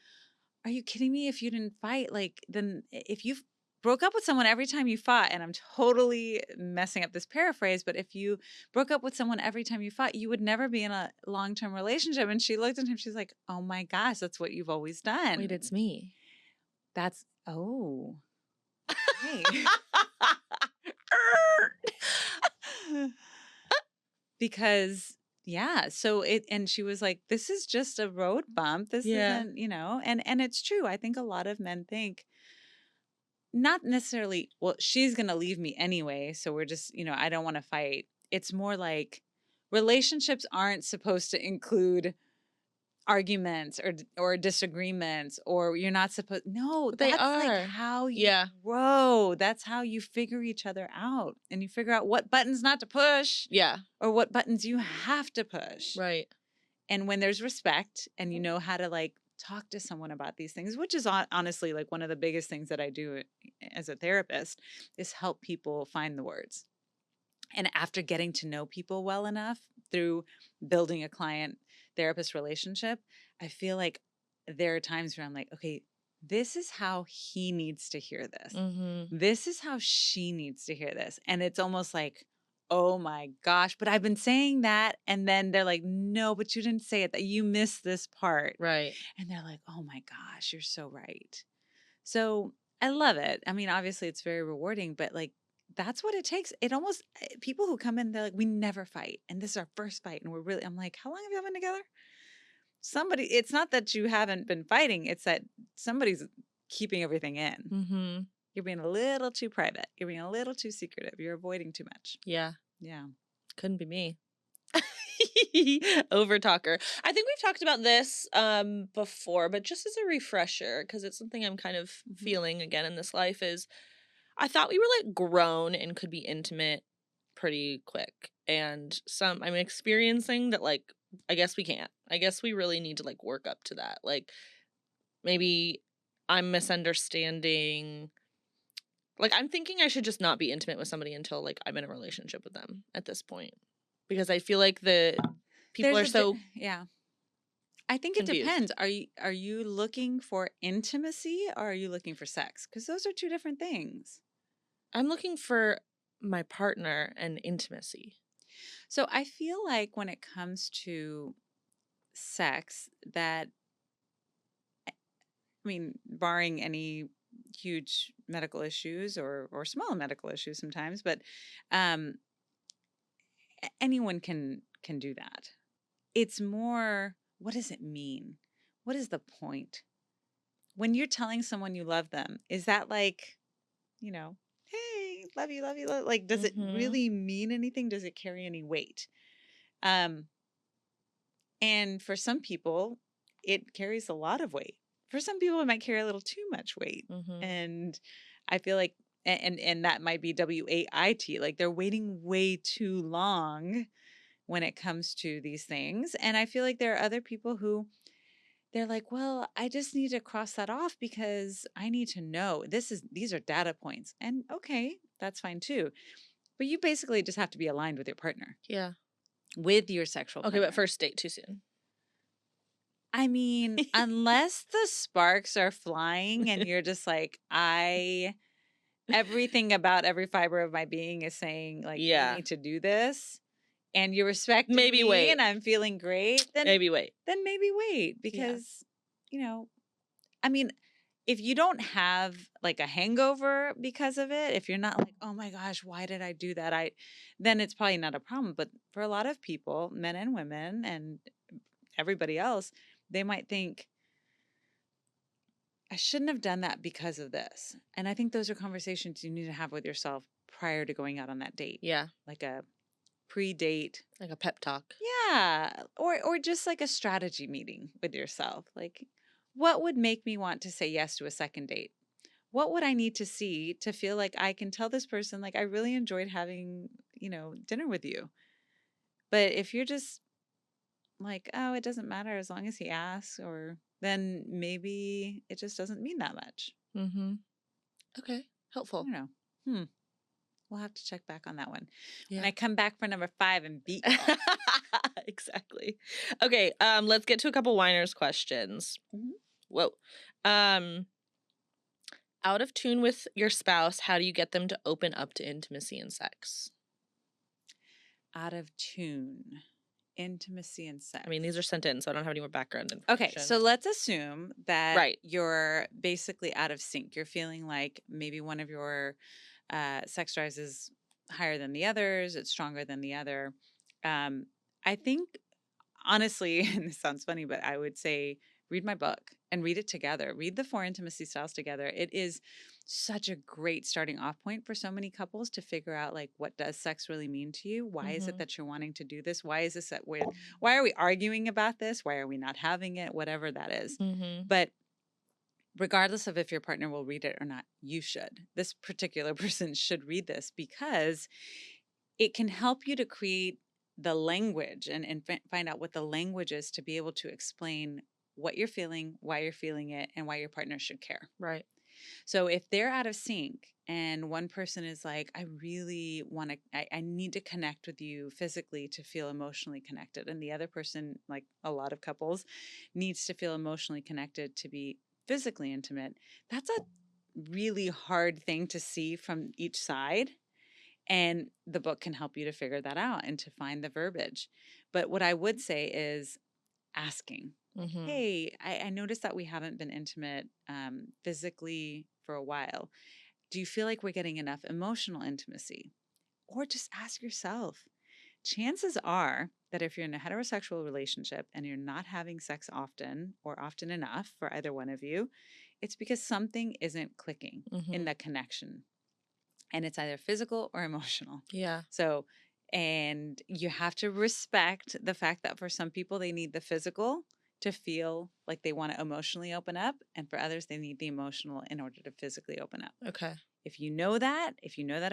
"Are you kidding me? If you didn't fight, like then if you broke up with someone every time you fought," and I'm totally messing up this paraphrase, but if you broke up with someone every time you fought, you would never be in a long-term relationship. And she looked at him, she's like, "Oh my gosh, that's what you've always Wait, done." it's me. That's oh, okay. Because yeah, so it, and she was like, this is just a road bump, this Yeah. isn't, and it's true. I think a lot of men think, not necessarily, well, she's going to leave me anyway, so we're just, I don't want to fight. It's more like relationships aren't supposed to include arguments or disagreements, or you're not supposed, no, But they that's like are. how you Yeah. grow. That's how you figure each other out, and you figure out what buttons not to push Yeah. or what buttons you have to push. Right. And when there's respect and you know how to like talk to someone about these things, which is honestly like one of the biggest things that I do as a therapist, is help people find the words. And after getting to know people well enough through building a client therapist relationship, I feel like there are times where I'm like, okay, this is how he needs to hear this. Mhm. This is how she needs to hear this. And it's almost like, oh my gosh, but I've been saying that. And then they're like, no, but you didn't say it, that you missed this part. Right. And they're like, oh my gosh, you're so right. So I love it. I mean, obviously it's very rewarding, but like that's what it takes. It almost, people who come in, they're like, we never fight. And this is our first fight. And we're really, I'm like, how long have you been together? Somebody, it's not that you haven't been fighting, it's that somebody's keeping everything in. Mhm. You're being a little too private. You're being a little too secretive. You're avoiding too much. Yeah. Yeah. Couldn't be me. Over talker. I think we've talked about this before, but just as a refresher, because it's something I'm kind of Mhm. feeling again in this life is I thought we were like grown and could be intimate pretty quick. And I'm experiencing that like I guess we can't. I guess we really need to like work up to that. Like maybe I'm misunderstanding like I'm thinking I should just not be intimate with somebody until like I'm in a relationship with them at this point. Because I feel like the people There's are a so yeah. I think it confused. depends. Are you looking for intimacy or are you looking for sex? Because those are two different things. I'm looking for my partner and intimacy. So I feel like when it comes to sex, that I mean, barring any huge medical issues or small medical issues sometimes, but um, anyone can do that. It's more, what does it mean? What is the point? When you're telling someone you love them, is that like, hey, love you, love you, love, like, does it Mhm. really mean anything? Does it carry any weight? Um, and for some people, it carries a lot of weight. For some people, it might carry a little too much weight. Mhm. And I feel like, and that might be WAIT, like they're waiting way too long when it comes to these things. And I feel like there are other people who they're like, well, I just need to cross that off because I need to know these are data points. And okay, that's fine too. But you basically just have to be aligned with your partner, Yeah. with your sexual Okay, but partner. first date too soon. I mean, unless the sparks are flying and you're just like, everything about every fiber of my being is saying, like, we Yeah. need to do this, and you're respecting Maybe me wait. and I'm feeling great, then Maybe wait. wait. Because, I mean, if you don't have like a hangover because of it, if you're not like, oh my gosh, why did I do that? Then it's probably not a problem. But for a lot of people, men and women and everybody else, they might think, I shouldn't have done that because of this. And I think those are conversations you need to have with yourself prior to going out on that date. Yeah. Like a pre-date. Like a pep talk. Yeah. Or just like a strategy meeting with yourself. Like, what would make me want to say yes to a second date? What would I need to see to feel like I can tell this person, like, I really enjoyed having, dinner with you? But if you're just like, oh, it doesn't matter as long as he asks, or then maybe it just doesn't mean that much. Mm-hmm. Okay. I Helpful. don't know. We'll have to check back on that one. Yeah. When I come back for number 5 and beat you. Exactly. Okay. Let's get to a couple Whiners questions. Mhm. Whoa. Out of tune with your spouse, how do you get them to open up to intimacy and sex? Out of tune. Intimacy and sex. I mean, these are sent in, so I don't have any more background Okay, information. so let's assume that Right. you're basically out of sync. You're feeling like maybe one of your sex drives is higher than the others, it's stronger than the other. I think, honestly, and this sounds funny, but I would say read my book and read it together. Read the 4 intimacy styles together. It is such a great starting off point for so many couples to figure out, like, what does sex really mean to you? Why is it that you're wanting to do this? Why is this that way? Why are we arguing about this? Why are we not having it? Whatever that is. Mm-hmm. But regardless of if your partner will read it or not, you should. This particular person should read this because it can help you to create the language and find out what the language is to be able to explain what you're feeling, why you're feeling it, and why your partner should care. Right. So if they're out of sync and one person is like, I really want to, I need to connect with you physically to feel emotionally connected. And the other person, like a lot of couples, needs to feel emotionally connected to be physically intimate. That's a really hard thing to see from each side. And the book can help you to figure that out and to find the verbiage. But what I would say is asking, Mm-hmm. hey, I noticed that we haven't been intimate physically for a while. Do you feel like we're getting enough emotional intimacy? Or just ask yourself. Chances are that if you're in a heterosexual relationship and you're not having sex often or often enough for either one of you, it's because something isn't clicking in the connection. And it's either physical or emotional. Yeah. So, and you have to respect the fact that for some people, they need the physical to feel like they want to emotionally open up. And for others, they need the emotional in order to physically open up. Okay. If you know that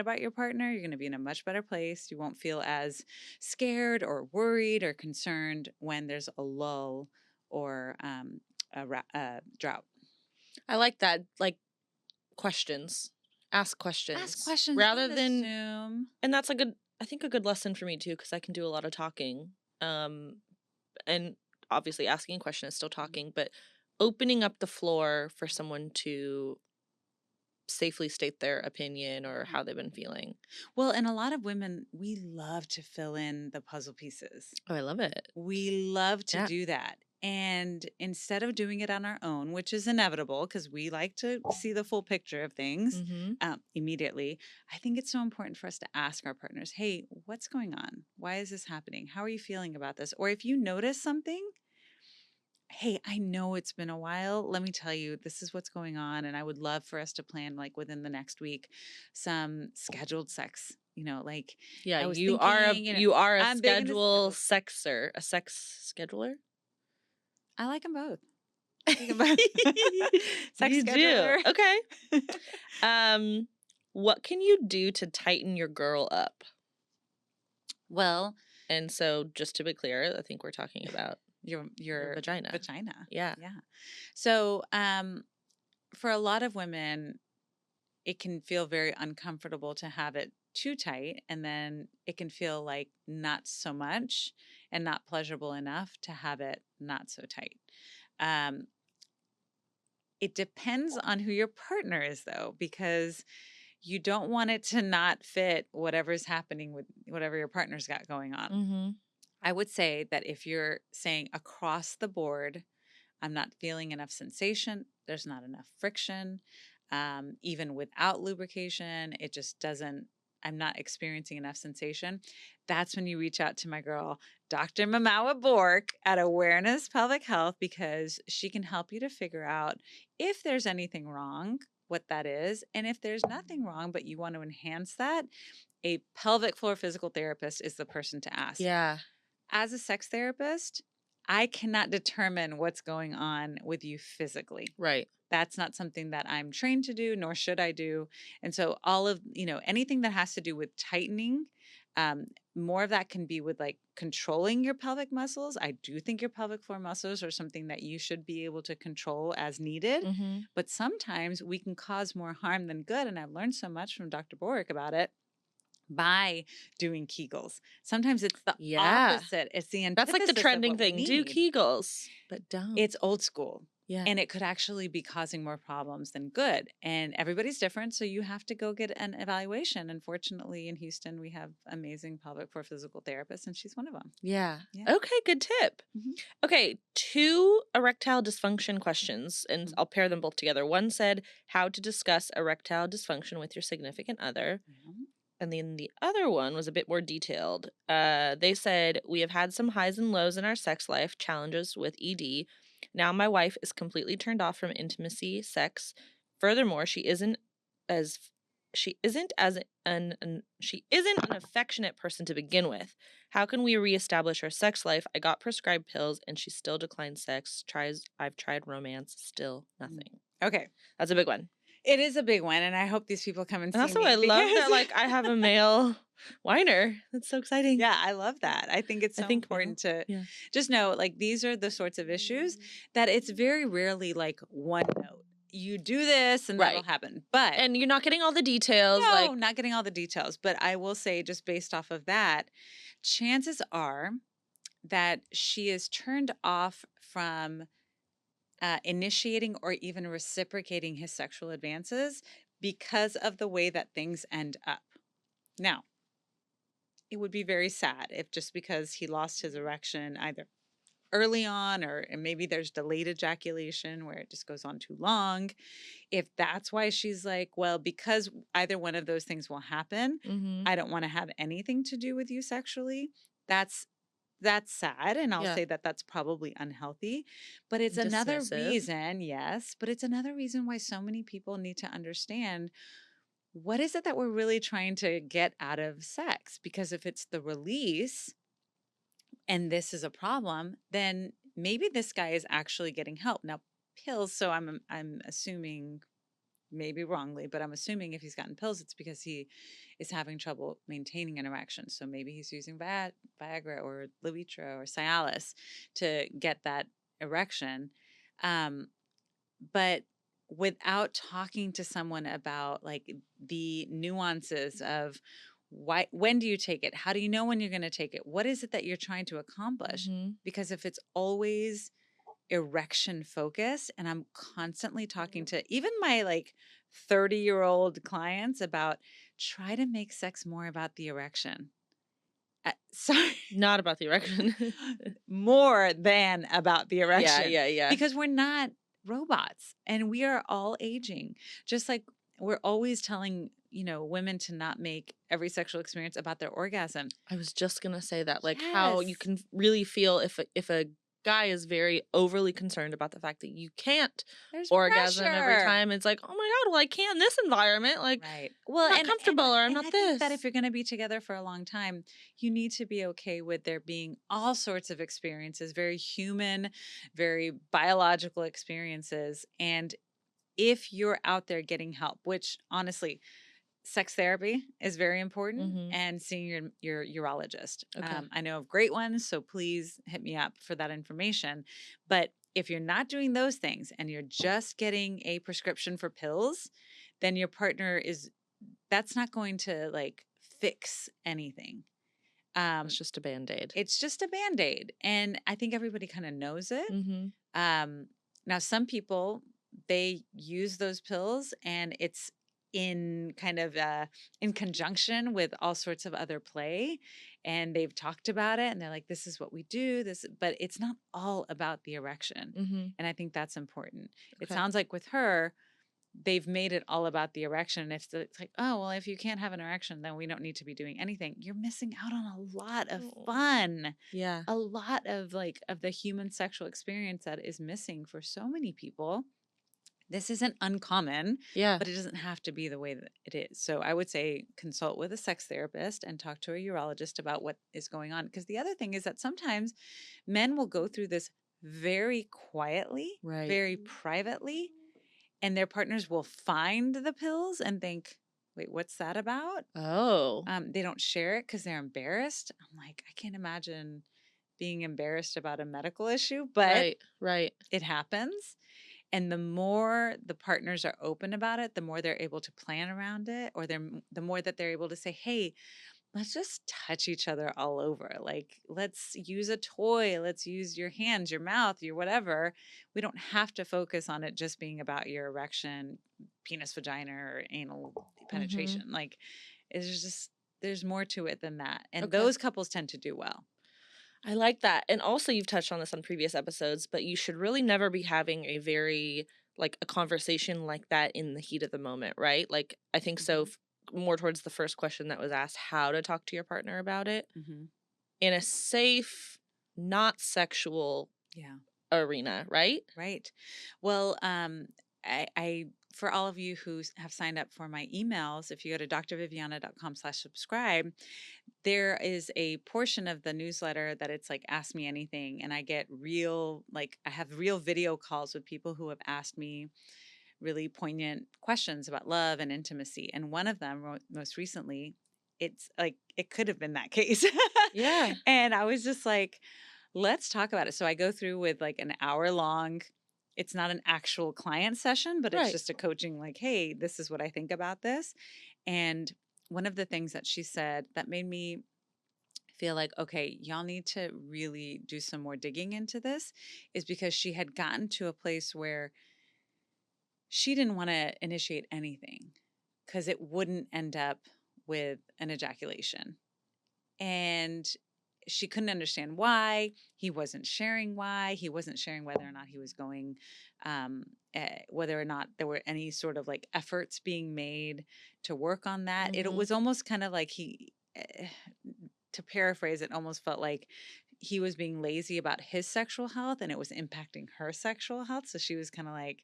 about your partner, you're going to be in a much better place. You won't feel as scared or worried or concerned when there's a lull or a drought. I like that. Like questions. Ask questions. Ask questions rather don't than assume. And that's a good lesson for me too, because I can do a lot of talking. And obviously asking a question is still talking, but opening up the floor for someone to safely state their opinion or how they've been feeling. Well, and a lot of women, we love to fill in the puzzle pieces. Oh, I love it. We love to do that. And instead of doing it on our own, which is inevitable because we like to see the full picture of things immediately, I think it's so important for us to ask our partners, hey, what's going on? Why is this happening? How are you feeling about this? Or if you notice something, hey, I know it's been a while. Let me tell you, this is what's going on. And I would love for us to plan, like within the next week, some scheduled sex. Like, yeah, I was you thinking, are a I'm big into schedule sexer, a sex scheduler. I like them both. Sex you scheduler. Do. Okay. What can you do to tighten your girl up? Well, and so just to be clear, I think we're talking about your vagina. vagina. Yeah. Yeah. So, for a lot of women, it can feel very uncomfortable to have it too tight, and then it can feel like not so much and not pleasurable enough to have it not so tight. Um, it depends on who your partner is, though, because you don't want it to not fit whatever's happening with whatever your partner's got going on. Mm-hmm. I would say that if you're saying across the board, I'm not feeling enough sensation, there's not enough friction, even without lubrication, it just doesn't, I'm not experiencing enough sensation. That's when you reach out to my girl, Dr. Mamawa Bork at Awareness Pelvic Health, because she can help you to figure out if there's anything wrong, what that is. And if there's nothing wrong, but you want to enhance that, a pelvic floor physical therapist is the person to ask. Yeah. As a sex therapist, I cannot determine what's going on with you physically. Right. That's not something that I'm trained to do, nor should I do. And so all of, anything that has to do with tightening, more of that can be with like controlling your pelvic muscles. I do think your pelvic floor muscles are something that you should be able to control as needed. Mm-hmm. But sometimes we can cause more harm than good. And I've learned so much from Dr. Boric about it by doing Kegels. Sometimes it's the opposite. It's the antithesis. That's like the trending of what we thing. Do need. Kegels, but don't. It's old school. Yeah. And it could actually be causing more problems than good. And everybody's different. So you have to go get an evaluation. Unfortunately, in Houston, we have amazing pelvic floor physical therapists, and she's one of them. Yeah. Yeah. Okay, good tip. Mhm. Okay, 2 erectile dysfunction questions, and I'll pair them both together. One said, how to discuss erectile dysfunction with your significant other. Yeah. And then the other one was a bit more detailed. They said, we have had some highs and lows in our sex life, challenges with ED. Now my wife is completely turned off from intimacy, sex. Furthermore, she isn't an affectionate person to begin with. How can we reestablish our sex life? I got prescribed pills and she still declines sex. I've tried romance, still nothing. Okay. That's a big one. It is a big one, and I hope these people come and see also, me. I love that, like, I have a male whiner. That's so exciting. Yeah, I love that. I think it's so important to just know, like, these are the sorts of issues that it's very rarely like one note. You do this and that'll happen. And you're not getting all the details. No, not getting all the details. But I will say, just based off of that, chances are that she is turned off from initiating or even reciprocating his sexual advances because of the way that things end up. Now, it would be very sad if just because he lost his erection either early on or maybe there's delayed ejaculation where it just goes on too long, if that's why she's like, well, because either one of those things will happen, I don't want to have anything to do with you sexually. That's sad. And I'll say that that's probably unhealthy, but it's another reason, but it's another reason why so many people need to understand what is it that we're really trying to get out of sex? Because if it's the release and this is a problem, then maybe this guy is actually getting help. Now, pills, so I'm assuming, maybe wrongly, but I'm assuming if he's gotten pills, it's because he is having trouble maintaining an erection. So maybe he's using Viagra or Levitra or Cialis to get that erection. But without talking to someone about like the nuances of when do you take it? How do you know when you're going to take it? What is it that you're trying to accomplish? Because if it's always erection focused, and I'm constantly talking to even my like 30-year-old clients about try to make sex more about the erection. Sorry. Not about the erection. More than about the erection. Yeah. Because we're not robots and we are all aging. Just like we're always telling, women to not make every sexual experience about their orgasm. I was just going to say that, like how you can really feel if a guy is very overly concerned about the fact that you can't orgasm every time. It's like, oh my God, well, I can in this environment. Like, well, I'm not comfortable or I'm not this. Think that if you're going to be together for a long time, you need to be okay with there being all sorts of experiences, very human, very biological experiences. And if you're out there getting help, which honestly, sex therapy is very important, Mhm. and seeing your urologist. Okay. I know of great ones, so please hit me up for that information. But if you're not doing those things and you're just getting a prescription for pills, then your partner is that's not going to like fix anything. It's just a Band-Aid. It's just a band-aid, and I think everybody kind of knows it. Mhm. Um, Now, some people they use those pills, and it's in kind of in conjunction with all sorts of other play, and they've talked about it, and they're like, "This is what we do." But it's not all about the erection, Mhm. and I think that's important. It Okay. sounds like with her, they've made it all about the erection. If it's like, oh well, if you can't have an erection, then we don't need to be doing anything. You're missing out on a lot of Oh. fun, Yeah. a lot of like of the human sexual experience that is missing for so many people. This isn't uncommon, Yeah. but it doesn't have to be the way that it is. So I would say consult with a sex therapist and talk to a urologist about what is going on. Because the other thing is that sometimes men will go through this very quietly, Right. very privately, and their partners will find the pills and think, wait, what's that about? Oh. They don't share it because they're embarrassed. I'm like, I can't imagine being embarrassed about a medical issue, but Right. Right. it happens. And the more the partners are open about it, the more they're able to plan around it, or the more that they're able to say, hey, let's just touch each other all over. Like, let's use a toy. Let's use your hands, your mouth, your whatever. We don't have to focus on it just being about your erection, penis, vagina, or anal Mhm. penetration. Like, it's just, there's more to it than that. And Okay. those couples tend to do well. I like that. And also you've touched on this on previous episodes, but you should really never be having a conversation like that in the heat of the moment, right? Like I think so Hmm. more towards the first question that was asked, how to talk to your partner about it Hmm. in a safe, not sexual Yeah. arena, right? Right. Well, I for all of you who have signed up for my emails, if you go to drviviana.com/subscribe, there is a portion of the newsletter that it's like ask me anything, and I get real like I have real video calls with people who have asked me really poignant questions about love and intimacy. And one of them most recently, it's like it could have been that case. Yeah. And I was just like, let's talk about it. So I go through with like an hour long, it's not an actual client session, but it's Right. just a coaching, like, hey, this is what I think about this. And one of the things that she said that made me feel like, okay, y'all need to really do some more digging into this is because she had gotten to a place where she didn't want to initiate anything because it wouldn't end up with an ejaculation. And she couldn't understand why. He wasn't sharing why. He wasn't sharing whether or not he was going, whether or not there were any sort of like efforts being made to work on that. It Mhm. was almost kind of like to paraphrase, it almost felt like he was being lazy about his sexual health and it was impacting her sexual health. So she was kind of like,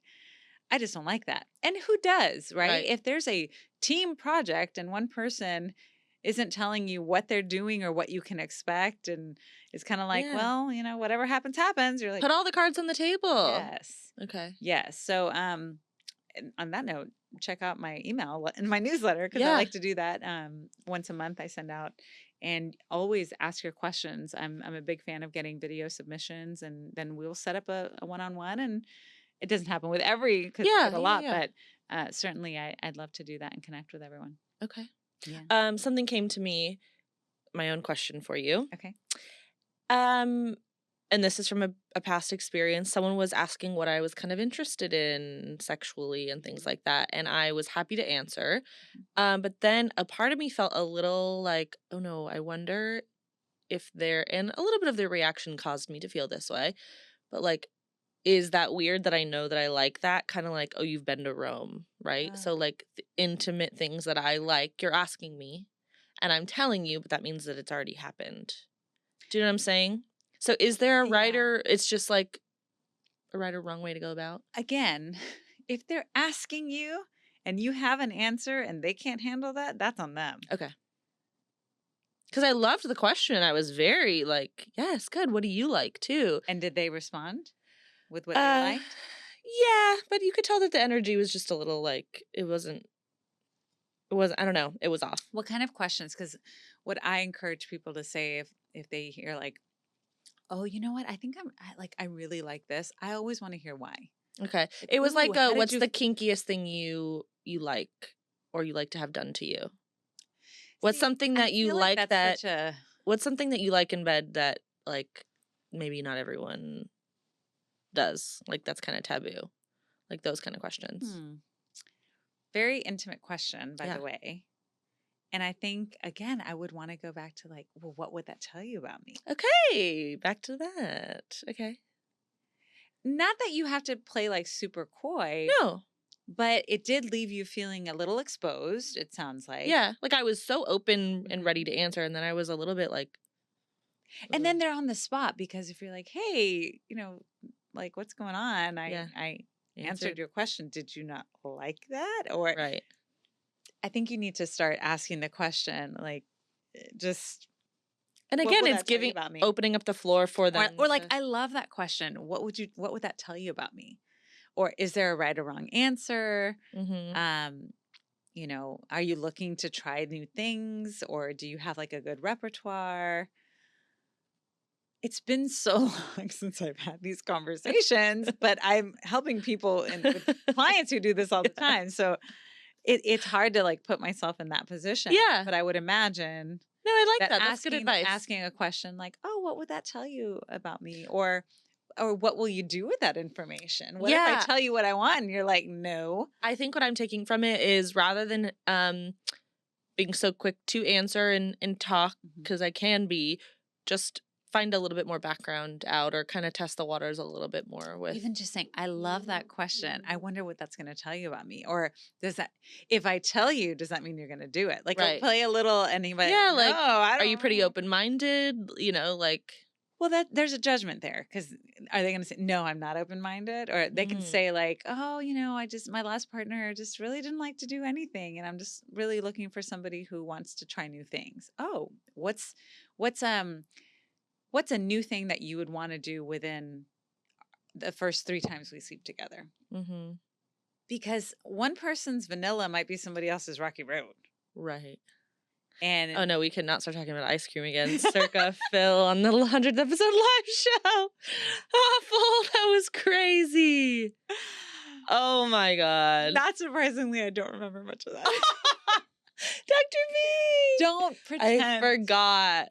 I just don't like that. And who does, right? Right. If there's a team project and one person isn't telling you what they're doing or what you can expect, and it's kind of like, Yeah. well, whatever happens, happens. You're like, Put all the cards on the table. yes, Okay. yes. So, and on that note, check out my email and my newsletter because I Yeah. like to do that once a month. I send out and always ask your questions. I'm a big fan of getting video submissions, and then we'll set up a one-on-one, and it doesn't happen with every because we Yeah. get a Yeah. lot, Yeah. but certainly I'd love to do that and connect with everyone. Okay. Yeah. Something came to me, my own question for you. Okay. Um, and this is from a past experience. Someone was asking what I was kind of interested in sexually and things like that, and I was happy to answer. But then a part of me felt a little like, oh no, I wonder if and a little bit of their reaction caused me to feel this way. But like, is that weird that I know that I like that? Kind of like, oh, you've been to Rome, right? Ah, So like the intimate things that I like, you're asking me, and I'm telling you, but that means that it's already happened. Do you know what I'm saying? So is there a right yeah. or it's just like a right or wrong way to go about? Again, if they're asking you and you have an answer and they can't handle that, that's on them. Okay. Because I loved the question. I was very like, yes, good. What do you like too? And did they respond with what they Uh, liked? yeah, but you could tell that the energy was just a little like it was, I don't know, it was off. What kind of questions? Because what I encourage people to say if they hear like, oh, you know what? I think I really like this. I always want to hear why. Okay. Like, It was ooh, like, how did what's you the kinkiest thing you like or you like to have done to you? What's see? something I that you feel like like that's that such a what's something that you like in bed that like maybe not everyone does? Like that's kind of taboo. Like those kind of questions. very intimate question, by Yeah. the way. And I think again, I would want to go back to like, well, what would that tell you about me? Okay, back to that. Okay. Not that you have to play like super coy, No. but it did leave you feeling a little exposed, it sounds like. Yeah, like I was so open and ready to answer, and then I was a little bit like, And then they're on the spot because if you're like, hey, like what's going on? Yeah. I answered your question. Did you not like that? Or right. I think you need to start asking the question, like just And what again, will it's that tell you giving about me? opening up the floor for them. Or like, I love that question. What would that tell you about me? Or is there a right or wrong answer? Mm-hmm. Are you looking to try new things or do you have like a good repertoire? It's been so long since I've had these conversations, but I'm helping people and with clients who do this all the time. So it's hard to like put myself in that position. Yeah. But I would imagine No, I like that that. That's good advice. asking a question like, oh, what would that tell you about me? Or what will you do with that information? What if I tell you what I want and you're like, no? I think what I'm taking from it is rather than being so quick to answer and talk, because I can be, just find a little bit more background out or kind of test the waters a little bit more with. Even just saying, I love that question. I wonder what that's going to tell you about me. Or if I tell you, does that mean you're going to do it? Like, I'll play a little and anybody, yeah, no, like, I don't are you pretty know. open-minded? Like. Well, there's a judgment there because are they going to say, no, I'm not open-minded? Or they can say like, oh, my last partner just really didn't like to do anything. And I'm just really looking for somebody who wants to try new things. Oh, what's a new thing that you would want to do within the first 3 times we sleep together? Mm-hmm. Because one person's vanilla might be somebody else's rocky road. Right. And oh no, we cannot start talking about ice cream again. Circa Phil on the 100th episode live show. Awful. That was crazy. Oh my God. Not surprisingly, I don't remember much of that. Dr. V. Don't pretend. I forgot.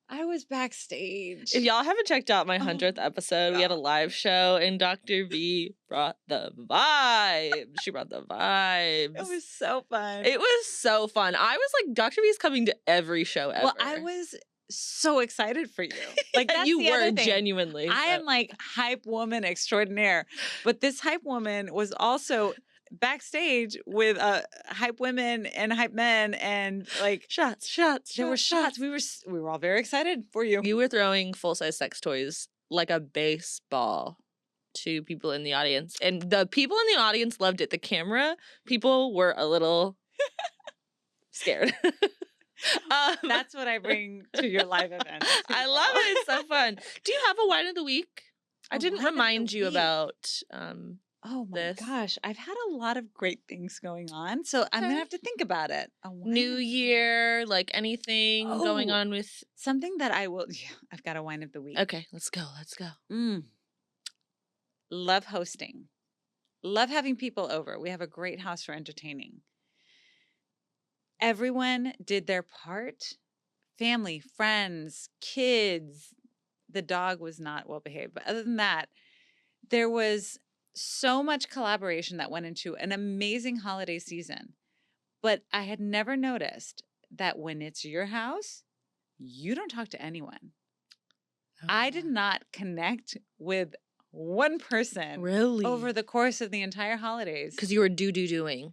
I was backstage. If y'all haven't checked out my 100th episode, we had a live show and Dr. V brought the vibe. She brought the vibes. It was so fun. It was so fun. I was like, Dr. V's coming to every show ever. Well, I was so excited for you. Like that's you the were other thing. genuinely. I am like hype woman extraordinaire. But this hype woman was also backstage with hype women and hype men and like shots. There were shots. We were all very excited for you. You were throwing full-size sex toys like a baseball to people in the audience. And the people in the audience loved it. The camera people were a little scared. That's what I bring to your live event. I love it. It's so fun. Do you have a wine of the week? I didn't remind you about oh my gosh. I've had a lot of great things going on. So I'm going to have to think about it. New Year, like anything going on with something that I will. Yeah, I've got a wine of the week. Okay, let's go. Love hosting. Love having people over. We have a great house for entertaining. Everyone did their part. Family, friends, kids. The dog was not well behaved. But other than that, there was so much collaboration that went into an amazing holiday season. But I had never noticed that when it's your house, you don't talk to anyone. I did not connect with one person really over the course of the entire holidays. Because you were doing.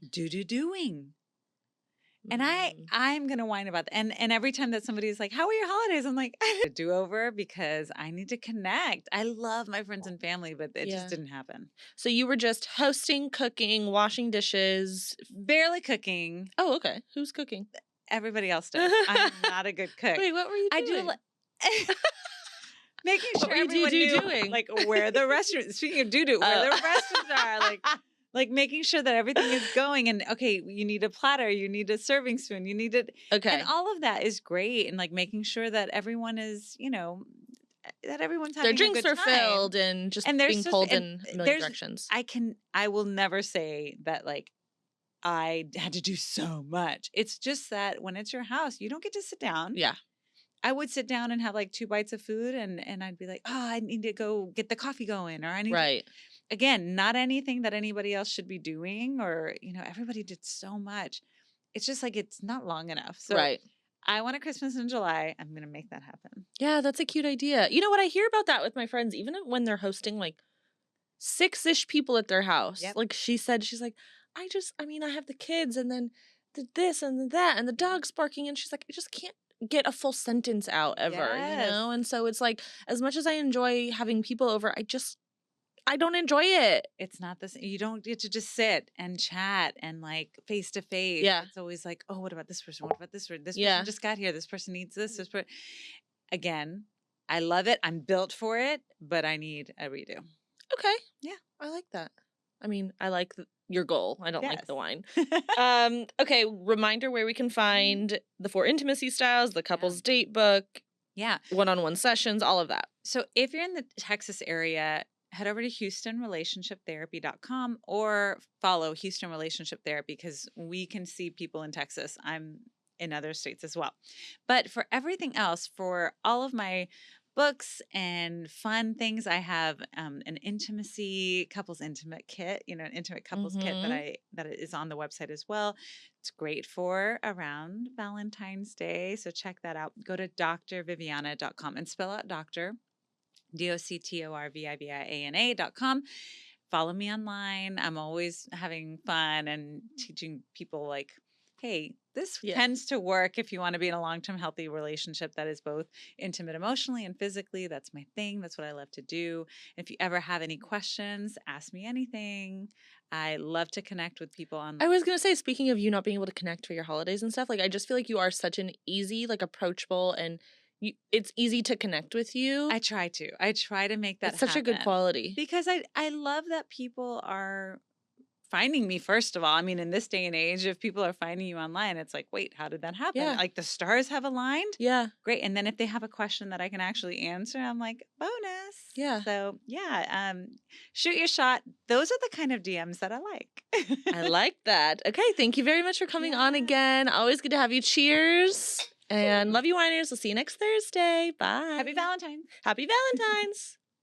And I'm going to whine about that. And every time that somebody's like, how are your holidays? I'm like, I need a do-over because I need to connect. I love my friends and family, but it just didn't happen. So you were just hosting, cooking, washing dishes. Barely cooking. Oh, okay. Who's cooking? Everybody else does. I'm not a good cook. Wait, what were you doing? Making sure everyone knew, doing? like, where the restaurants, speaking of doo-doo, where the restaurants are, like, Like making sure that everything is going and okay, you need a platter, you need a serving spoon, you need it. And Okay. all of that is great. And like making sure that everyone is, that everyone's Their having a drinks good are time. filled and just And there's being just, pulled and in a million there's, directions. I will never say that like I had to do so much. It's just that when it's your house, you don't get to sit down. Yeah. I would sit down and have like 2 bites of food and I'd be like, "Oh, I need to go get the coffee going," or I need to, Right. again, not anything that anybody else should be doing or, everybody did so much. It's just like it's not long enough. So Right. I want a Christmas in July. I'm going to make that happen. Yeah, that's a cute idea. You know what? I hear about that with my friends, even when they're hosting like 6-ish people at their house. Yep. Like she said, she's like, I have the kids and then this and that and the dog's barking. And she's like, I just can't get a full sentence out ever, Yes. And so it's like, as much as I enjoy having people over, I don't enjoy it. It's not this. You don't get to just sit and chat and like face to face. Yeah. It's always like, oh, what about this person? What about this person? This Yeah. person just got here. This person needs this. Again, I love it. I'm built for it, but I need a redo. Okay. Yeah. I like that. I mean, I like your goal. I don't like Yes. the wine. Okay. Reminder where we can find the 4 intimacy styles, the couples date book, Yeah. one-on-one sessions, all of that. So if you're in the Texas area, head over to HoustonRelationshipTherapy.com or follow Houston Relationship Therapy because we can see people in Texas. I'm in other states as well. But for everything else, for all of my books and fun things, I have an intimacy couples intimate kit, an intimate couples kit that is on the website as well. It's great for around Valentine's Day. So check that out. Go to drviviana.com and spell out doctor. DOCTORVIVIANA.com. Follow me online. I'm always having fun and teaching people like, hey, this tends to work if you want to be in a long-term healthy relationship that is both intimate emotionally and physically. That's my thing. That's what I love to do. If you ever have any questions, ask me anything. I love to connect with people online. I was going to say, speaking of you not being able to connect for your holidays and stuff, like I just feel like you are such an easy, like approachable and it's easy to connect with you. I try to make that It's such a good quality. because I love that people are finding me, first of all. I mean, in this day and age, if people are finding you online, it's like, wait, how did that happen? Yeah. Like the stars have aligned? Yeah. Great. And then if they have a question that I can actually answer, I'm like, bonus. Yeah. So yeah, shoot your shot. Those are the kind of DMs that I like. I like that. Okay. Thank you very much for coming on again. Always good to have you. Cheers. And love you, Whiners. We'll see you next Thursday. Bye. Happy Valentine's. Happy Valentine's.